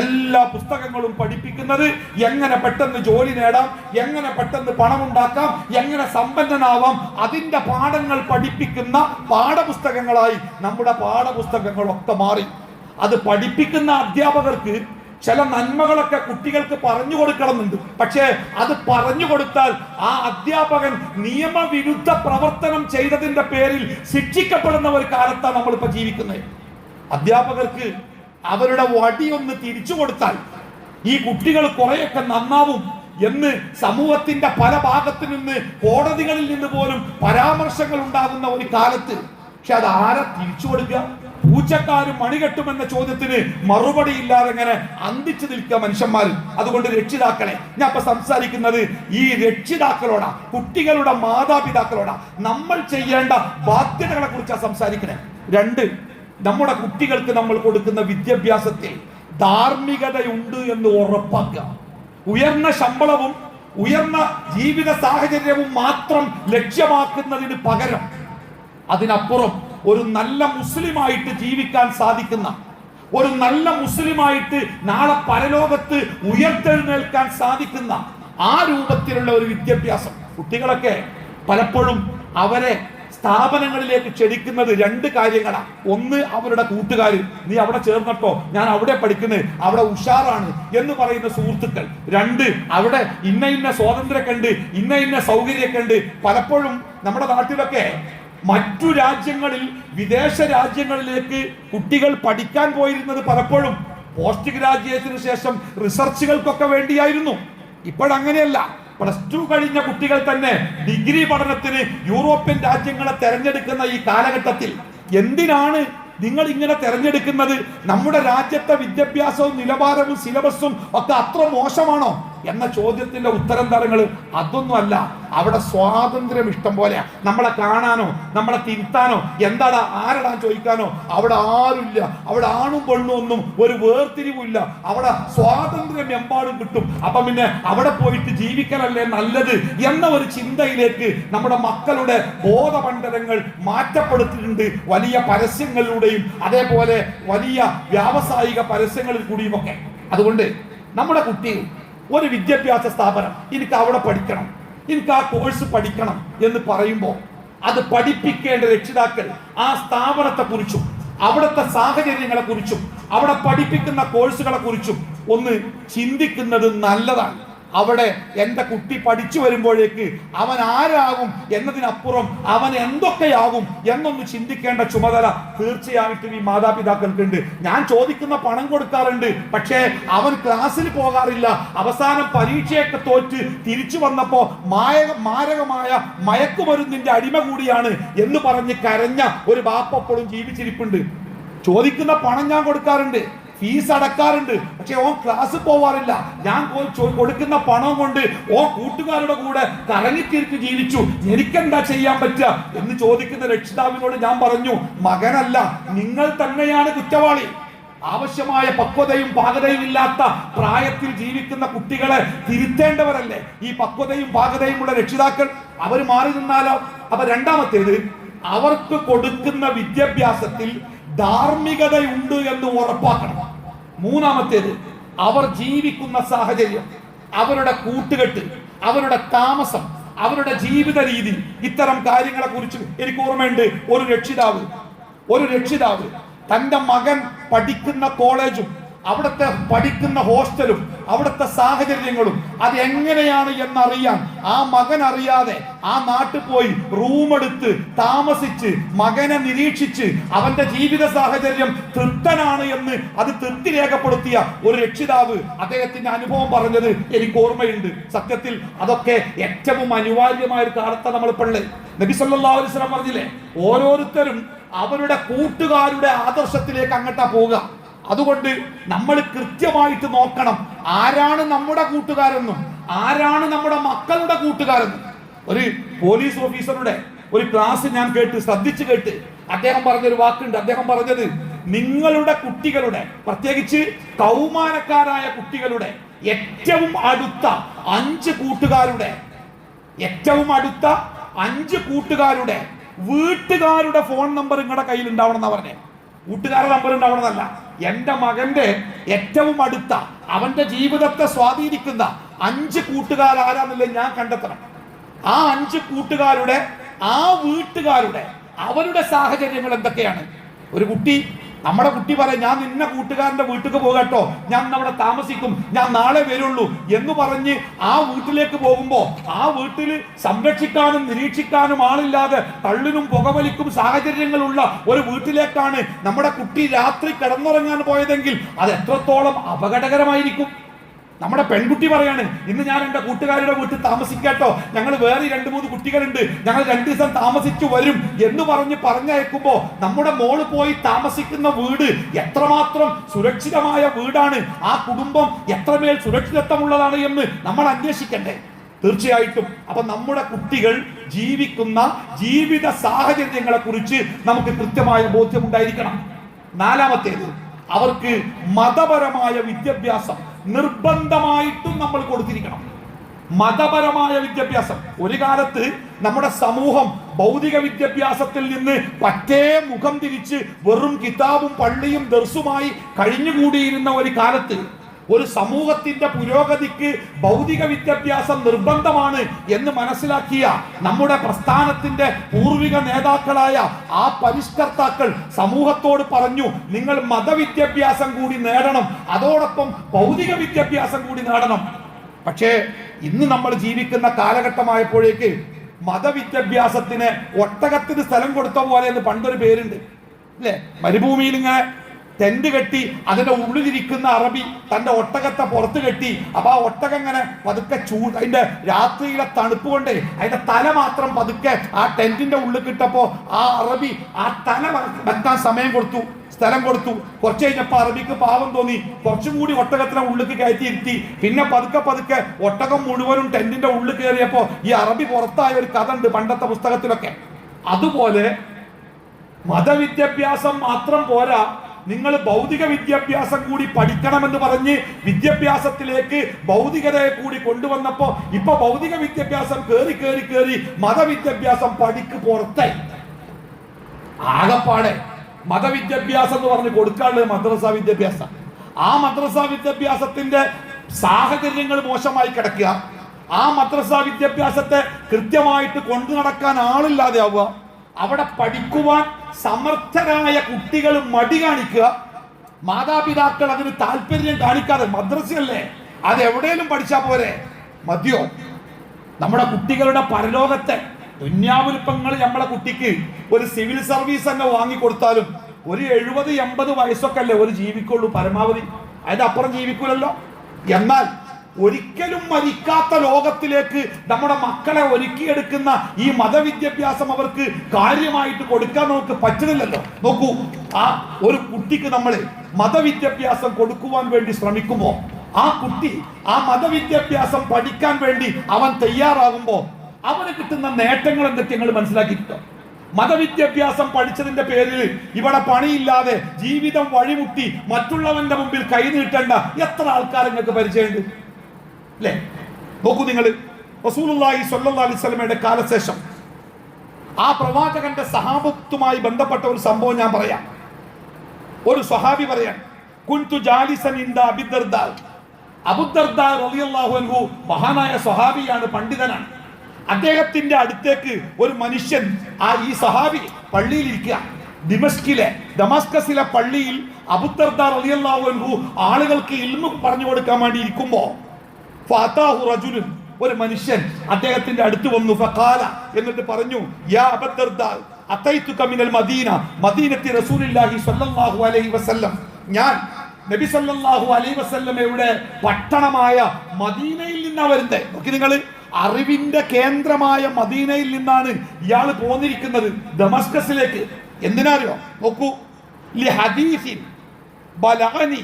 എല്ലാ പുസ്തകങ്ങളും പഠിപ്പിക്കുന്നത് എങ്ങനെ പെട്ടെന്ന് ജോലി നേടാം, എങ്ങനെ പെട്ടെന്ന് പണമുണ്ടാക്കാം, എങ്ങനെ സമ്പന്നനാവാം, അതിന്റെ പാഠങ്ങൾ പഠിപ്പിക്കുന്ന പാഠപുസ്തകങ്ങളായി നമ്മുടെ പാഠപുസ്തകങ്ങളൊക്കെ മാറി. അത് പഠിപ്പിക്കുന്ന അധ്യാപകർക്ക് ചില നന്മകളൊക്കെ കുട്ടികൾക്ക് പറഞ്ഞു കൊടുക്കണമെന്നുണ്ട്. പക്ഷേ അത് പറഞ്ഞു കൊടുത്താൽ ആ അധ്യാപകൻ നിയമവിരുദ്ധ പ്രവർത്തനം ചെയ്തതിന്റെ പേരിൽ ശിക്ഷിക്കപ്പെടുന്ന ഒരു കാലത്താണ് നമ്മളിപ്പോ ജീവിക്കുന്നത്. അധ്യാപകർക്ക് അവരുടെ വടിയൊന്ന് തിരിച്ചു കൊടുത്താൽ ഈ കുട്ടികൾ കുറെയൊക്കെ നന്നാവും എന്ന് സമൂഹത്തിന്റെ പല ഭാഗത്തു നിന്ന്, കോടതികളിൽ നിന്ന് പോലും പരാമർശങ്ങൾ ഉണ്ടാകുന്ന ഒരു കാലത്ത് പക്ഷെ അത് ആരെ തിരിച്ചു കൊടുക്കുക? പൂച്ചക്കാരും മണികെട്ടുമെന്ന ചോദ്യത്തിന് മറുപടി ഇല്ലാതെ ഇങ്ങനെ അന്തിച്ചു നിൽക്കുക മനുഷ്യന്മാർ. അതുകൊണ്ട് രക്ഷിതാക്കളെ, ഞാൻ ഇപ്പൊ സംസാരിക്കുന്നത് ഈ രക്ഷിതാക്കളോടാ, കുട്ടികളുടെ മാതാപിതാക്കളോടാ. നമ്മൾ ചെയ്യേണ്ട ബാധ്യതകളെ കുറിച്ചാണ് സംസാരിക്കണേ. രണ്ട്, നമ്മുടെ കുട്ടികൾക്ക് നമ്മൾ കൊടുക്കുന്ന വിദ്യാഭ്യാസത്തിൽ ധാർമ്മികതയുണ്ട് എന്ന് ഉറപ്പാക്കുക. ഉയർന്ന ശമ്പളവും ഉയർന്ന ജീവിത സാഹചര്യവും മാത്രം ലക്ഷ്യമാക്കുന്നതിന് പകരം അതിനപ്പുറം ഒരു നല്ല മുസ്ലിമായിട്ട് ജീവിക്കാൻ സാധിക്കുന്ന, ഒരു നല്ല മുസ്ലിമായിട്ട് നാളെ പരലോകത്ത് ഉയർത്തെഴുന്നേൽക്കാൻ സാധിക്കുന്ന ആ രൂപത്തിലുള്ള ഒരു വിദ്യാഭ്യാസം. കുട്ടികളൊക്കെ പലപ്പോഴും അവരെ സ്ഥാപനങ്ങളിലേക്ക് ക്ഷണിക്കുന്നത് രണ്ട് കാര്യങ്ങളാണ്. ഒന്ന്, അവരുടെ കൂട്ടുകാർ, നീ അവിടെ ചേർന്നട്ടോ, ഞാൻ അവിടെ പഠിക്കുന്നത്, അവിടെ ഉഷാറാണ് എന്ന് പറയുന്ന സുഹൃത്തുക്കൾ. രണ്ട്, അവിടെ ഇന്ന സ്വാതന്ത്ര്യമൊക്കെ ഉണ്ട്, ഇന്ന സൗകര്യമൊക്കെ ഉണ്ട്. പലപ്പോഴും നമ്മുടെ നാട്ടിലൊക്കെ മറ്റു രാജ്യങ്ങളിൽ, വിദേശ രാജ്യങ്ങളിലേക്ക് കുട്ടികൾ പഠിക്കാൻ പോയിരുന്നത് പലപ്പോഴും പോസ്റ്റ് ഗ്രാജുവേഷന് ശേഷം റിസർച്ചുകൾക്കൊക്കെ വേണ്ടിയായിരുന്നു. ഇപ്പോഴങ്ങനെയല്ല. +2 കഴിഞ്ഞ കുട്ടികൾ തന്നെ ഡിഗ്രി പഠനത്തിന് യൂറോപ്യൻ രാജ്യങ്ങളെ തെരഞ്ഞെടുക്കുന്ന ഈ കാലഘട്ടത്തിൽ എന്തിനാണ് നിങ്ങൾ ഇങ്ങനെ തെരഞ്ഞെടുക്കുന്നത്? നമ്മുടെ രാജ്യത്തെ വിദ്യാഭ്യാസവും നിലവാരവും സിലബസും ഒക്കെ അത്ര മോശമാണോ എന്ന ചോദ്യത്തിന്റെ ഉത്തരം തരങ്ങൾ അതൊന്നും അല്ല. അവിടെ സ്വാതന്ത്ര്യം ഇഷ്ടം പോലെ. നമ്മളെ കാണാനോ നമ്മളെ തിരുത്താനോ എന്താടാ ആരടാ ചോദിക്കാനോ അവിടെ ആരുമില്ല. അവിടെ ആണും പെണ്ണും ഒന്നും ഒരു വേർതിരിവില്ല. അവിടെ സ്വാതന്ത്ര്യം എമ്പാടും കിട്ടും. അപ്പം പിന്നെ അവിടെ പോയിട്ട് ജീവിക്കലല്ലേ നല്ലത് എന്ന ഒരു ചിന്തയിലേക്ക് നമ്മുടെ മക്കളുടെ ബോധമണ്ഡലങ്ങൾ മാറ്റപ്പെടുത്തിയിട്ടുണ്ട്. വലിയ പരസ്യങ്ങളിലൂടെയും അതേപോലെ വലിയ വ്യാവസായിക പരസ്യങ്ങളിൽ കൂടിയും ഒക്കെ. അതുകൊണ്ട് നമ്മുടെ കുട്ടി ഒരു വിദ്യാഭ്യാസ സ്ഥാപനം, എനിക്ക് അവിടെ പഠിക്കണം, എനിക്ക് ആ കോഴ്സ് പഠിക്കണം എന്ന് പറയുമ്പോൾ അത് പഠിപ്പിക്കേണ്ട രക്ഷിതാക്കൾ ആ സ്ഥാപനത്തെ കുറിച്ചും അവിടുത്തെ സാഹചര്യങ്ങളെ കുറിച്ചും അവിടെ പഠിപ്പിക്കുന്ന കോഴ്സുകളെ കുറിച്ചും ഒന്ന് ചിന്തിക്കുന്നത് നല്ലതാണ്. അവിടെ എൻ്റെ കുട്ടി പഠിച്ചു വരുമ്പോഴേക്ക് അവൻ ആരാകും എന്നതിനപ്പുറം അവൻ എന്തൊക്കെയാകും എന്നൊന്ന് ചിന്തിക്കേണ്ട ചുമതല തീർച്ചയായിട്ടും ഈ മാതാപിതാക്കൾക്കുണ്ട്. ഞാൻ ചോദിക്കുന്ന പണം കൊടുക്കാറുണ്ട്, പക്ഷേ അവൻ ക്ലാസ്സിൽ പോകാറില്ല. അവസാനം പരീക്ഷയൊക്കെ തോറ്റ് തിരിച്ചു വന്നപ്പോ മാരകമായ മയക്കുമരുന്നിന്റെ അടിമ കൂടിയാണ് എന്ന് പറഞ്ഞ് കരഞ്ഞ ഒരു ബാപ്പപ്പോഴും ജീവിച്ചിരിപ്പുണ്ട്. ചോദിക്കുന്ന പണം ഞാൻ കൊടുക്കാറുണ്ട്, ഫീസ് അടക്കാറുണ്ട്, പക്ഷെ ഓൻ ക്ലാസ് പോവാറില്ല. ഞാൻ കൊടുക്കുന്ന പണം കൊണ്ട് ഓ കൂട്ടുകാരുടെ കൂടെ കറങ്ങിത്തിരിച്ച് ജീവിച്ചു, എനിക്കെന്താ ചെയ്യാൻ പറ്റുക എന്ന് ചോദിക്കുന്ന രക്ഷിതാവിനോട് ഞാൻ പറഞ്ഞു, മകനല്ല, നിങ്ങൾ തന്നെയാണ് കുറ്റവാളി. ആവശ്യമായ പക്വതയും പാകതയും ഇല്ലാത്ത പ്രായത്തിൽ ജീവിക്കുന്ന കുട്ടികളെ തിരുത്തേണ്ടവരല്ലേ ഈ പക്വതയും പാകതയും ഉള്ള രക്ഷിതാക്കൾ? അവർ മാറി നിന്നാലോ? അപ്പൊ രണ്ടാമത്തേത്, അവർക്ക് കൊടുക്കുന്ന വിദ്യാഭ്യാസത്തിൽ ധാർമ്മികതയുണ്ട് എന്ന് ഉറപ്പാക്കണം. മൂന്നാമത്തേത്, അവർ ജീവിക്കുന്ന സാഹചര്യം, അവരുടെ കൂട്ടുകെട്ട്, അവരുടെ താമസം, അവരുടെ ജീവിത രീതി, ഇത്തരം കാര്യങ്ങളെ കുറിച്ച് എനിക്ക് ഓർമ്മയുണ്ട്. ഒരു രക്ഷിതാവ് തന്റെ മകൻ പഠിക്കുന്ന കോളേജും അവിടുത്തെ പഠിക്കുന്ന ഹോസ്റ്റലും അവിടുത്തെ സാഹചര്യങ്ങളും അത് എങ്ങനെയാണ് എന്നറിയാൻ ആ മകൻ അറിയാതെ ആ നാട്ടിൽ പോയി റൂം എടുത്ത് താമസിച്ച് മകനെ നിരീക്ഷിച്ച് അവന്റെ ജീവിത സാഹചര്യം തൃപ്തനാണ് എന്ന് അത് തൃപ്തി രേഖപ്പെടുത്തിയ ഒരു രക്ഷിതാവ് അദ്ദേഹത്തിന്റെ അനുഭവം പറഞ്ഞത് എനിക്ക് ഓർമ്മയുണ്ട്. സത്യത്തിൽ അതൊക്കെ ഏറ്റവും അനിവാര്യമായ ഒരു കാലത്താണ് നമ്മൾ പള്ളി. നബി സല്ലല്ലാഹു അലൈഹി വസല്ലം പറഞ്ഞില്ലേ, ഓരോരുത്തരും അവരുടെ കൂട്ടുകാരുടെ ആദർശത്തിലേക്ക് അങ്ങോട്ടാ പോവുക. അതുകൊണ്ട് നമ്മൾ കൃത്യമായിട്ട് നോക്കണം ആരാണ് നമ്മുടെ കൂട്ടുകാരെന്നും ആരാണ് നമ്മുടെ മക്കളുടെ കൂട്ടുകാരെന്നും. ഒരു പോലീസ് ഓഫീസറുടെ ഒരു ക്ലാസ് ഞാൻ ശ്രദ്ധിച്ചു കേട്ട് അദ്ദേഹം പറഞ്ഞൊരു വാക്കുണ്ട്. അദ്ദേഹം പറഞ്ഞത്, നിങ്ങളുടെ കുട്ടികളുടെ, പ്രത്യേകിച്ച് കൗമാരക്കാരായ കുട്ടികളുടെ ഏറ്റവും അടുത്ത 5 കൂട്ടുകാരുടെ വീട്ടുകാരുടെ ഫോൺ നമ്പർ നിങ്ങളുടെ കയ്യിൽ ഉണ്ടാവണം എന്നാ പറഞ്ഞേ. കൂട്ടുകാരുടെ നമ്പർ ഉണ്ടാവണമെന്നല്ല, എന്റെ മകന്റെ ഏറ്റവും അടുത്ത, അവന്റെ ജീവിതത്തെ സ്വാധീനിക്കുന്ന 5 കൂട്ടുകാരാരാന്നുള്ളത് ഞാൻ കണ്ടെത്തണം. ആ 5 കൂട്ടുകാരുടെ, ആ വീട്ടുകാരുടെ, അവരുടെ സാഹചര്യങ്ങൾ എന്തൊക്കെയാണ്? നമ്മുടെ കുട്ടി പറയും, ഞാൻ നിന്ന കൂട്ടുകാരന്റെ വീട്ടിലേക്ക് പോകട്ടോ, ഞാൻ അവിടെ താമസിക്കും, ഞാൻ നാളെ വരുള്ളൂ എന്ന് പറഞ്ഞ് ആ വീട്ടിലേക്ക് പോകുമ്പോ ആ വീട്ടിൽ സംരക്ഷിക്കാനും നിരീക്ഷിക്കാനും ആളില്ലാതെ തള്ളിനും പുകവലിക്കും സാഹചര്യങ്ങളുള്ള ഒരു വീട്ടിലേക്കാണ് നമ്മുടെ കുട്ടി രാത്രി കിടന്നുറങ്ങാൻ പോയതെങ്കിൽ അത് എത്രത്തോളം അപകടകരമായിരിക്കും. നമ്മുടെ പെൺകുട്ടി പറയാണ്, ഇന്ന് ഞാൻ എൻ്റെ കൂട്ടുകാരുടെ വീട്ടിൽ താമസിക്കാട്ടോ, ഞങ്ങൾ വേറെ 2-3 കുട്ടികളുണ്ട്, ഞങ്ങൾ 2 ദിവസം താമസിച്ചു വരും എന്ന് പറഞ്ഞയക്കുമ്പോ നമ്മുടെ മോള് പോയി താമസിക്കുന്ന വീട് എത്രമാത്രം സുരക്ഷിതമായ വീടാണ്, ആ കുടുംബം എത്രമേൽ സുരക്ഷിതത്വമുള്ളതാണ് എന്ന് നമ്മൾ അന്വേഷിക്കണ്ടേ? തീർച്ചയായിട്ടും. അപ്പൊ നമ്മുടെ കുട്ടികൾ ജീവിക്കുന്ന ജീവിത സാഹചര്യങ്ങളെ കുറിച്ച് നമുക്ക് കൃത്യമായ ബോധ്യമുണ്ടായിരിക്കണം. നാലാമത്തേത്, അവർക്ക് മതപരമായ വിദ്യാഭ്യാസം നിർബന്ധമായിട്ടും നമ്മൾ കൊടുത്തിരിക്കണം. മതപരമായ വിദ്യാഭ്യാസം. ഒരു കാലത്ത് നമ്മുടെ സമൂഹം ഭൗതിക വിദ്യാഭ്യാസത്തിൽ നിന്ന് പറ്റേ മുഖം തിരിച്ച് വെറും കിതാബും പള്ളിയും ദർസുമായി കഴിഞ്ഞുകൂടിയിരുന്ന ഒരു കാലത്ത് ഒരു സമൂഹത്തിന്റെ പുരോഗതിക്ക് ഭൗതിക വിദ്യാഭ്യാസം നിർബന്ധമാണ് എന്ന് മനസ്സിലാക്കിയ നമ്മുടെ പ്രസ്ഥാനത്തിന്റെ പൂർവിക നേതാക്കളായ ആ പരിഷ്കർത്താക്കൾ സമൂഹത്തോട് പറഞ്ഞു, നിങ്ങൾ മതവിദ്യാഭ്യാസം കൂടി നേടണം, അതോടൊപ്പം ഭൗതിക വിദ്യാഭ്യാസം കൂടി നേടണം. പക്ഷേ ഇന്ന് നമ്മൾ ജീവിക്കുന്ന കാലഘട്ടമായപ്പോഴേക്ക് മതവിദ്യാഭ്യാസത്തിന് ഒട്ടകത്തിന് സ്ഥലം കൊടുത്ത പോലെ എന്ന് പണ്ടൊരു പേരുണ്ട് അല്ലേ? മരുഭൂമിയിൽ ഇങ്ങനെ ടെന്റ് കെട്ടി അതിന്റെ ഉള്ളിലിരിക്കുന്ന അറബി തന്റെ ഒട്ടകത്തെ പുറത്ത് കെട്ടി, അപ്പൊ ആ ഒട്ടകം ഇങ്ങനെ പതുക്കെ അതിന്റെ രാത്രിയിലെ തണുപ്പ് കൊണ്ട് അതിന്റെ തല മാത്രം പതുക്കെ ആ ടെന്റിന്റെ ഉള്ളിൽ കിട്ടപ്പോ ആ അറബി ആ തല വെക്കാൻ സ്ഥലം കൊടുത്തു. കുറച്ച് കഴിഞ്ഞപ്പോ അറബിക്ക് പാവം തോന്നി, കുറച്ചും കൂടി ഒട്ടകത്തിനെ ഉള്ളിൽ കയറ്റിയിരുത്തി. പിന്നെ പതുക്കെ ഒട്ടകം മുഴുവനും ടെന്റിന്റെ ഉള്ളിൽ കയറിയപ്പോ ഈ അറബി പുറത്തായ ഒരു കഥ ഉണ്ട് പണ്ടത്തെ പുസ്തകത്തിലൊക്കെ. അതുപോലെ മതവിദ്യാഭ്യാസം മാത്രം പോരാ, നിങ്ങൾ ഭൗതിക വിദ്യാഭ്യാസം കൂടി പഠിക്കണമെന്ന് പറഞ്ഞ് വിദ്യാഭ്യാസത്തിലേക്ക് ഭൗതികതയെ കൂടി കൊണ്ടുവന്നപ്പോ ഇപ്പൊ ഭൗതിക വിദ്യാഭ്യാസം കേറി മതവിദ്യാഭ്യാസം പഠിക്ക് പുറത്തായി. ആകപ്പാടെ മതവിദ്യാഭ്യാസം എന്ന് പറഞ്ഞ് കൊടുക്കാനുള്ളത് മദ്രസ വിദ്യാഭ്യാസം. ആ മദ്രസ വിദ്യാഭ്യാസത്തിന്റെ സാഹചര്യങ്ങൾ മോശമായി കിടക്കുക, ആ മദ്രസ വിദ്യാഭ്യാസത്തെ കൃത്യമായിട്ട് കൊണ്ടു നടക്കാൻ ആളില്ലാതെ ആവുക, അവിടെ പഠിക്കുവാൻ സമർത്ഥരായ കുട്ടികൾ മടി കാണിക്കുക, മാതാപിതാക്കൾ അതിന് താല്പര്യം കാണിക്കാതെ, മദ്രസയല്ലേ അത് എവിടെയും പഠിച്ചാൽ പോരെ, മതിയോ? നമ്മുടെ കുട്ടികളുടെ പരലോകത്തെ ദുന്യാവിൽപ്പങ്ങൾ നമ്മളെ കുട്ടിക്ക് ഒരു സിവിൽ സർവീസ് തന്നെ വാങ്ങിക്കൊടുത്താലും ഒരു 70-80 വയസ്സൊക്കെ അല്ലേ ഒരു ജീവിക്കുള്ളൂ പരമാവധി, അതിന്റെ അപ്പുറം ജീവിക്കൂലല്ലോ. എന്നാൽ ഒരിക്കലും മരിക്കാത്ത ലോകത്തിലേക്ക് നമ്മുടെ മക്കളെ ഒരുക്കിയെടുക്കുന്ന ഈ മതവിദ്യാഭ്യാസം അവർക്ക് കാര്യമായിട്ട് കൊടുക്കാൻ നമുക്ക് പറ്റുന്നില്ലല്ലോ. നോക്കൂ, ആ ഒരു കുട്ടിക്ക് നമ്മൾ മതവിദ്യാഭ്യാസം കൊടുക്കുവാൻ വേണ്ടി ശ്രമിക്കുമ്പോൾ ആ കുട്ടി ആ മതവിദ്യാഭ്യാസം പഠിക്കാൻ വേണ്ടി അവൻ തയ്യാറാകുമ്പോൾ അവന് കിട്ടുന്ന നേട്ടങ്ങൾ എന്തൊക്കെ നിങ്ങൾ മനസ്സിലാക്കിയിട്ടോ? മതവിദ്യാഭ്യാസം പഠിച്ചതിന്റെ പേരിൽ ഇവിടെ പണിയില്ലാതെ ജീവിതം വഴിമുട്ടി മറ്റുള്ളവന്റെ മുമ്പിൽ കൈ നീട്ടേണ്ട എത്ര ആൾക്കാർ നിങ്ങൾക്ക് പരിചയമുണ്ട് അല്ലേ? നോക്കൂ നിങ്ങൾ, റസൂലുള്ളാഹി സ്വല്ലല്ലാഹു അലൈഹി വസല്ലമയുടെ കാലശേഷം ആ പ്രവാചകന്റെ സഹാബത്തുമായി ബന്ധപ്പെട്ട ഒരു സംഭവം ഞാൻ പറയാം. ഒരു സ്വഹാബി പറയാൻ, കുൻതു ജാലിസൻ ഇൻദ അബീ ദർദാ. അബൂ ദർദാ റളിയല്ലാഹു അൻഹു മഹാനായ സ്വഹാബിയാണ്, പണ്ഡിതനാണ്. അദ്ദേഹത്തിന്റെ അടുത്തേക്ക് ഒരു മനുഷ്യൻ, ഈ സഹാബി പള്ളിയിൽ ഇരിക്കുക, ദമസ്കസിലെ പള്ളിയിൽ അബൂ ദർദാ റളിയല്ലാഹു അൻഹു ആളുകൾക്ക് ഇൽമു പറഞ്ഞു കൊടുക്കാൻ വേണ്ടി ഇരിക്കുമ്പോ ഫഅതാഹു റജുലുൻ, ഒരു മനുഷ്യൻ അദ്ദേഹത്തിന്റെ അടുത്ത് വന്നു. ഫഖാല, എന്നിട്ട് പറഞ്ഞു, യാ അബൂ ദർദാ അതൈതുക മിനൽ മദീന, മദീനത്തി റസൂലുള്ളാഹി സ്വല്ലല്ലാഹു അലൈഹി വസല്ലം, ഞാൻ നബി സല്ലല്ലാഹു അലൈഹി വസല്ലമയുടെ പട്ടണമായ മദീനയിൽ നിന്നാണ് വരുന്നത്. നോക്കി നിങ്ങൾ, അറിവിന്റെ കേന്ദ്രമായ മദീനയിൽ നിന്നാണ് ഇയാൾ പോന്നിരിക്കുന്നത് ദമസ്കസിലേക്ക്. എന്തിനാറിയോ? നോക്കൂ, ലി ഹദീസിൻ ബലഗനി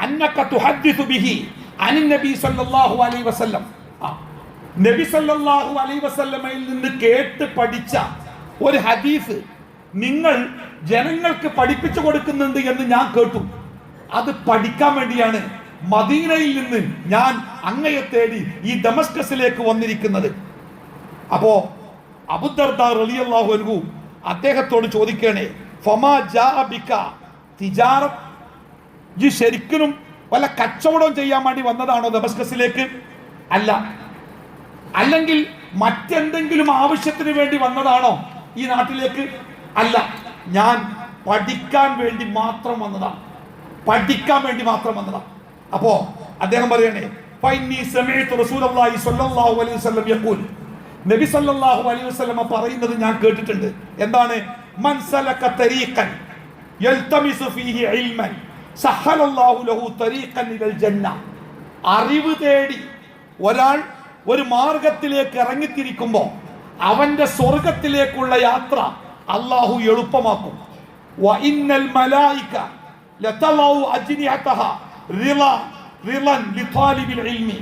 അന്നക തുഹദ്ദിസു ബിഹി അനി നബി സല്ലല്ലാഹു അലൈഹി വസല്ലം. നബി സല്ലല്ലാഹു അലൈഹി വസല്ലമയിൽ നിന്ന് കേട്ട് പഠിച്ച ഒരു ഹദീസ് നിങ്ങൾ ജനങ്ങൾക്ക് പഠിപ്പിച്ചു കൊടുക്കുന്നുണ്ട് എന്ന് ഞാൻ കേട്ടു. അത് പഠിക്കാൻ വേണ്ടിയാണ് മദീനയിൽ നിന്ന് ഞാൻ അങ്ങയെ തേടി ഈ ദമസ്കസിലേക്ക് വന്നിരിക്കുന്നത്. അപ്പോ അബൂ ദർദാ റളിയല്ലാഹു അൻഹു അദ്ദേഹത്തോട് ചോദിക്കണേ, ഫമാ ജാ ബിക തിജാറത്ത്, ഈ ശരിക്കും വല്ല കച്ചവടം ചെയ്യാൻ വേണ്ടി വന്നതാണോ ദമസ്കസിലേക്ക്? അല്ല. അല്ലെങ്കിൽ മറ്റെന്തെങ്കിലും ആവശ്യത്തിന് വേണ്ടി വന്നതാണോ ഈ നാട്ടിലേക്ക്? അല്ല, ഞാൻ പഠിക്കാൻ വേണ്ടി മാത്രം വന്നതാണ്, പഠിക്കാൻ വേണ്ടി മാത്രം വന്നതാണ്. അപ്പോ അദ്ദേഹം പറയണേ, ഫൈനി സമീഅതു റസൂലുള്ളാഹി സ്വല്ലല്ലാഹു അലൈഹി വസല്ലം യഖൂൽ, നബി സല്ലല്ലാഹു അലൈഹി വസല്ലം പറയുന്നത് ഞാൻ കേട്ടിട്ടുണ്ട്. എന്താണ്? മൻ സലക തരീഖൻ യൽതമിസു ഫീഹി ഇൽമൻ സഹലല്ലാഹു ലഹു തരീഖൻ ഇലൽ ജന്ന. അറിവ് തേടി ഒരാൾ ഒരു മാർഗത്തിലേക്ക് ഇറങ്ങിത്തിരിക്കുമ്പോൾ അവന്റെ സ്വർഗത്തിലേക്കുള്ള യാത്ര അല്ലാഹു എളുപ്പമാക്കും. വ ഇന്നൽ മലായിക ലതലഉ അജ്നിഹതഹ റിളൻ ലിതാലിബിൽ ഇൽമി.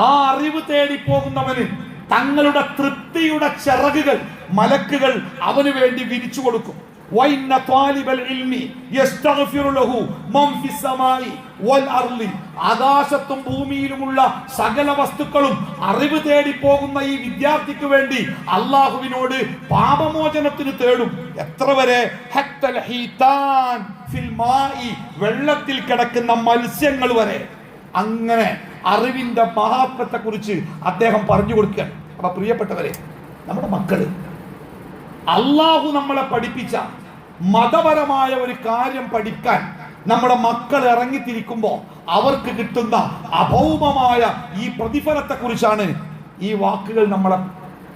ആ അറിവ് തേടി പോകുന്നവന് തങ്ങളുടെ തൃപ്തിയുടെ ചിറകുകൾ മലക്കുകൾ അവന് വേണ്ടി വിരിച്ചു കൊടുക്കും. വഇന്ന ത്വാലിബൽ ഇൽമി യസ്തഗ്ഫിറു ലഹു മൻ ഫിസ് സമാഇ വൽ അർളി. ആകാശത്തും ഭൂമിയിലുമുള്ള സകല വസ്തുക്കളും അറിവ് തേടി പോകുന്ന ഈ വിദ്യാർത്ഥിക്ക് വേണ്ടി അല്ലാഹുവിനോട് പാപമോചനത്തിന് തേടും. എത്ര വരെ? ഹത്തൽ ഹീതാൻ ഫിൽ മാഇ, വെള്ളത്തിൽ കിടക്കുന്ന മത്സ്യങ്ങൾ വരെ. അങ്ങനെ അറിവിന്റെ മഹാത്മത്തെ കുറിച്ച് അദ്ദേഹം പറഞ്ഞു കൊടുക്കുകയാണ്. അപ്പൊ പ്രിയപ്പെട്ടവരെ, നമ്മുടെ മക്കള് അള്ളാഹു നമ്മളെ പഠിപ്പിച്ച മതപരമായ ഒരു കാര്യം പഠിക്കാൻ നമ്മുടെ മക്കൾ ഇറങ്ങിത്തിരിക്കുമ്പോൾ അവർക്ക് കിട്ടുന്ന അഭൗമമായ ഈ പ്രതിഫലത്തെ കുറിച്ചാണ് ഈ വാക്കുകൾ നമ്മളെ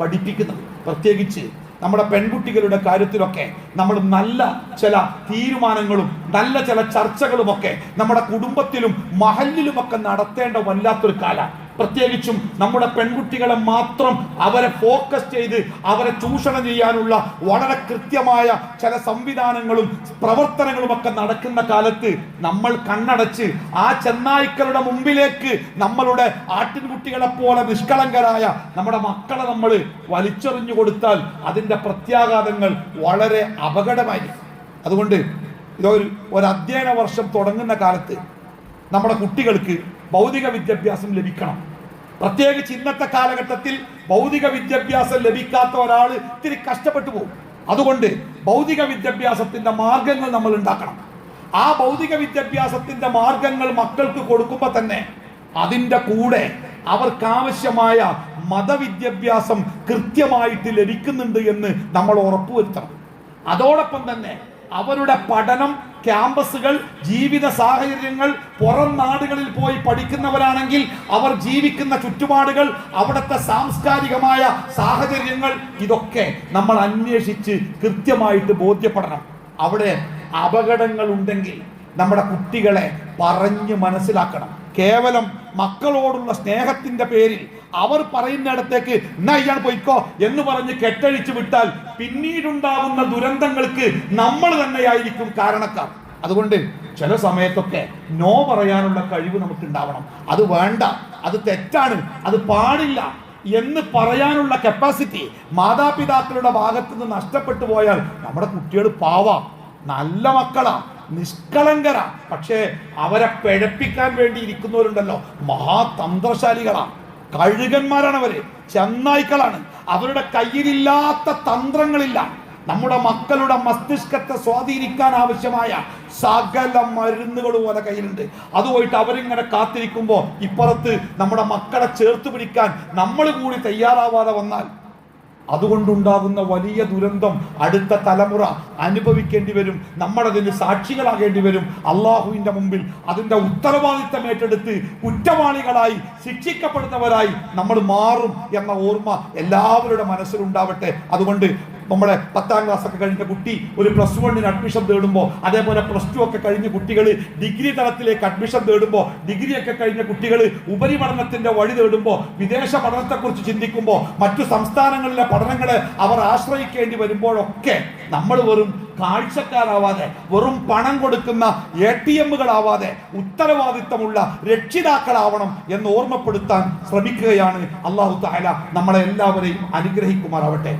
പഠിപ്പിക്കുന്നത്. പ്രത്യേകിച്ച് നമ്മുടെ പെൺകുട്ടികളുടെ കാര്യത്തിലൊക്കെ നമ്മൾ നല്ല ചില തീരുമാനങ്ങളും നല്ല ചില ചർച്ചകളുമൊക്കെ നമ്മുടെ കുടുംബത്തിലും മഹല്ലിലുമൊക്കെ നടത്തേണ്ട വല്ലാത്തൊരു കാലം. പ്രത്യേകിച്ചും നമ്മുടെ പെൺകുട്ടികളെ മാത്രം അവരെ ഫോക്കസ് ചെയ്ത് അവരെ ചൂഷണം ചെയ്യാനുള്ള വളരെ കൃത്യമായ ചില സംവിധാനങ്ങളും പ്രവർത്തനങ്ങളും ഒക്കെ നടക്കുന്ന കാലത്ത് നമ്മൾ കണ്ണടച്ച് ആ ചെന്നായ്ക്കളുടെ മുമ്പിലേക്ക് നമ്മളുടെ ആട്ടിൻകുട്ടികളെ പോലെ നിഷ്കളങ്കരായ നമ്മുടെ മക്കളെ നമ്മൾ വലിച്ചെറിഞ്ഞു കൊടുത്താൽ അതിൻ്റെ പ്രത്യാഘാതങ്ങൾ വളരെ അപകടമായിരിക്കും. അതുകൊണ്ട് ഒരു അധ്യയന വർഷം തുടങ്ങുന്ന കാലത്ത് നമ്മുടെ കുട്ടികൾക്ക് ഭൗതിക വിദ്യാഭ്യാസം ലഭിക്കണം. പ്രത്യേകിച്ച് ഇന്നത്തെ കാലഘട്ടത്തിൽ ഭൗതിക വിദ്യാഭ്യാസം ലഭിക്കാത്ത ഒരാൾ ഇത്തിരി കഷ്ടപ്പെട്ടു പോകും. അതുകൊണ്ട് ഭൗതിക വിദ്യാഭ്യാസത്തിന്റെ മാർഗങ്ങൾ നമ്മൾ ഉണ്ടാക്കണം. ആ ഭൗതിക വിദ്യാഭ്യാസത്തിന്റെ മാർഗങ്ങൾ മക്കൾക്ക് കൊടുക്കുമ്പോൾ തന്നെ അതിൻ്റെ കൂടെ അവർക്കാവശ്യമായ മതവിദ്യാഭ്യാസം കൃത്യമായിട്ട് ലഭിക്കുന്നുണ്ട് എന്ന് നമ്മൾ ഉറപ്പുവരുത്തണം. അതോടൊപ്പം തന്നെ അവരുടെ പഠനം ക്യാമ്പസുകൾ, ജീവിത സാഹചര്യങ്ങൾ, പുറം നാടുകളിൽ പോയി പഠിക്കുന്നവരാണെങ്കിൽ അവർ ജീവിക്കുന്ന ചുറ്റുപാടുകൾ, അവിടുത്തെ സാംസ്കാരികമായ സാഹചര്യങ്ങൾ, ഇതൊക്കെ നമ്മൾ അന്വേഷിച്ച് കൃത്യമായിട്ട് ബോധ്യപ്പെടണം. അവിടെ അപകടങ്ങൾ ഉണ്ടെങ്കിൽ നമ്മുടെ കുട്ടികളെ പറഞ്ഞ് മനസ്സിലാക്കണം. കേവലം മക്കളോടുള്ള സ്നേഹത്തിന്റെ പേരിൽ അവർ പറയുന്നിടത്തേക്ക് എന്നാ ഇയാൾ പോയിക്കോ എന്ന് പറഞ്ഞ് കെട്ടഴിച്ചു വിട്ടാൽ പിന്നീടുണ്ടാകുന്ന ദുരന്തങ്ങൾക്ക് നമ്മൾ തന്നെയായിരിക്കും കാരണക്കാർ. അതുകൊണ്ട് ചില സമയത്തൊക്കെ നോ പറയാനുള്ള കഴിവ് നമുക്ക് ഉണ്ടാവണം. അത് വേണ്ട, അത് തെറ്റാണ്, അത് പാടില്ല എന്ന് പറയാനുള്ള കപ്പാസിറ്റി മാതാപിതാക്കളുടെ ഭാഗത്ത് നിന്ന് നഷ്ടപ്പെട്ടു പോയാൽ നമ്മുടെ കുട്ടികൾ പാവാം, നല്ല മക്കളാ, നിഷ്കളങ്കരാ. പക്ഷേ അവരെ പിഴപ്പിക്കാൻ വേണ്ടി ഇരിക്കുന്നവരുണ്ടല്ലോ, മഹാതന്ത്രശാലികളാണ്, കഴുകന്മാരാണ് അവര്, ചെന്നായ്ക്കളാണ്. അവരുടെ കയ്യിലില്ലാത്ത തന്ത്രങ്ങളില്ല. നമ്മുടെ മക്കളുടെ മസ്തിഷ്കത്തെ സ്വാധീനിക്കാൻ ആവശ്യമായ സകല മരുന്നുകളും അവരുടെ കയ്യിലുണ്ട്. അതുപോയിട്ട് അവരിങ്ങനെ കാത്തിരിക്കുമ്പോൾ ഇപ്പുറത്ത് നമ്മുടെ മക്കളെ ചേർത്ത് പിടിക്കാൻ നമ്മൾ കൂടി തയ്യാറാവാതെ വന്നാൽ അതുകൊണ്ടുണ്ടാകുന്ന വലിയ ദുരന്തം അടുത്ത തലമുറ അനുഭവിക്കേണ്ടി വരും. നമ്മളതിന് സാക്ഷികളാകേണ്ടി വരും. അള്ളാഹുവിന്റെ മുമ്പിൽ അതിന്റെ ഉത്തരവാദിത്തം ഏറ്റെടുത്ത് കുറ്റവാളികളായി ശിക്ഷിക്കപ്പെടുന്നവരായി നമ്മൾ മാറും എന്ന ഓർമ്മ എല്ലാവരുടെ മനസ്സിലുണ്ടാവട്ടെ. അതുകൊണ്ട് നമ്മുടെ 10ാം ക്ലാസ് ഒക്കെ കഴിഞ്ഞ കുട്ടി ഒരു +1 അഡ്മിഷൻ തേടുമ്പോൾ, അതേപോലെ +2 ഒക്കെ കഴിഞ്ഞ കുട്ടികൾ ഡിഗ്രി തലത്തിലേക്ക് അഡ്മിഷൻ തേടുമ്പോൾ, ഡിഗ്രി ഒക്കെ കഴിഞ്ഞ കുട്ടികൾ ഉപരിപഠനത്തിന്റെ വഴി തേടുമ്പോൾ, വിദേശ പഠനത്തെക്കുറിച്ച് ചിന്തിക്കുമ്പോൾ, മറ്റു സംസ്ഥാനങ്ങളിലെ പഠനങ്ങളെ അവർ ആശ്രയിക്കേണ്ടി വരുമ്പോഴൊക്കെ നമ്മൾ വെറും കാഴ്ചക്കാരാവാതെ, വെറും പണം കൊടുക്കുന്ന ATMകളാവാതെ ഉത്തരവാദിത്തമുള്ള രക്ഷിതാക്കളാവണം എന്ന് ഓർമ്മപ്പെടുത്താൻ ശ്രമിക്കുകയാണ്. അല്ലാഹു തആല നമ്മളെ എല്ലാവരെയും അനുഗ്രഹിക്കുമാറാവട്ടെ.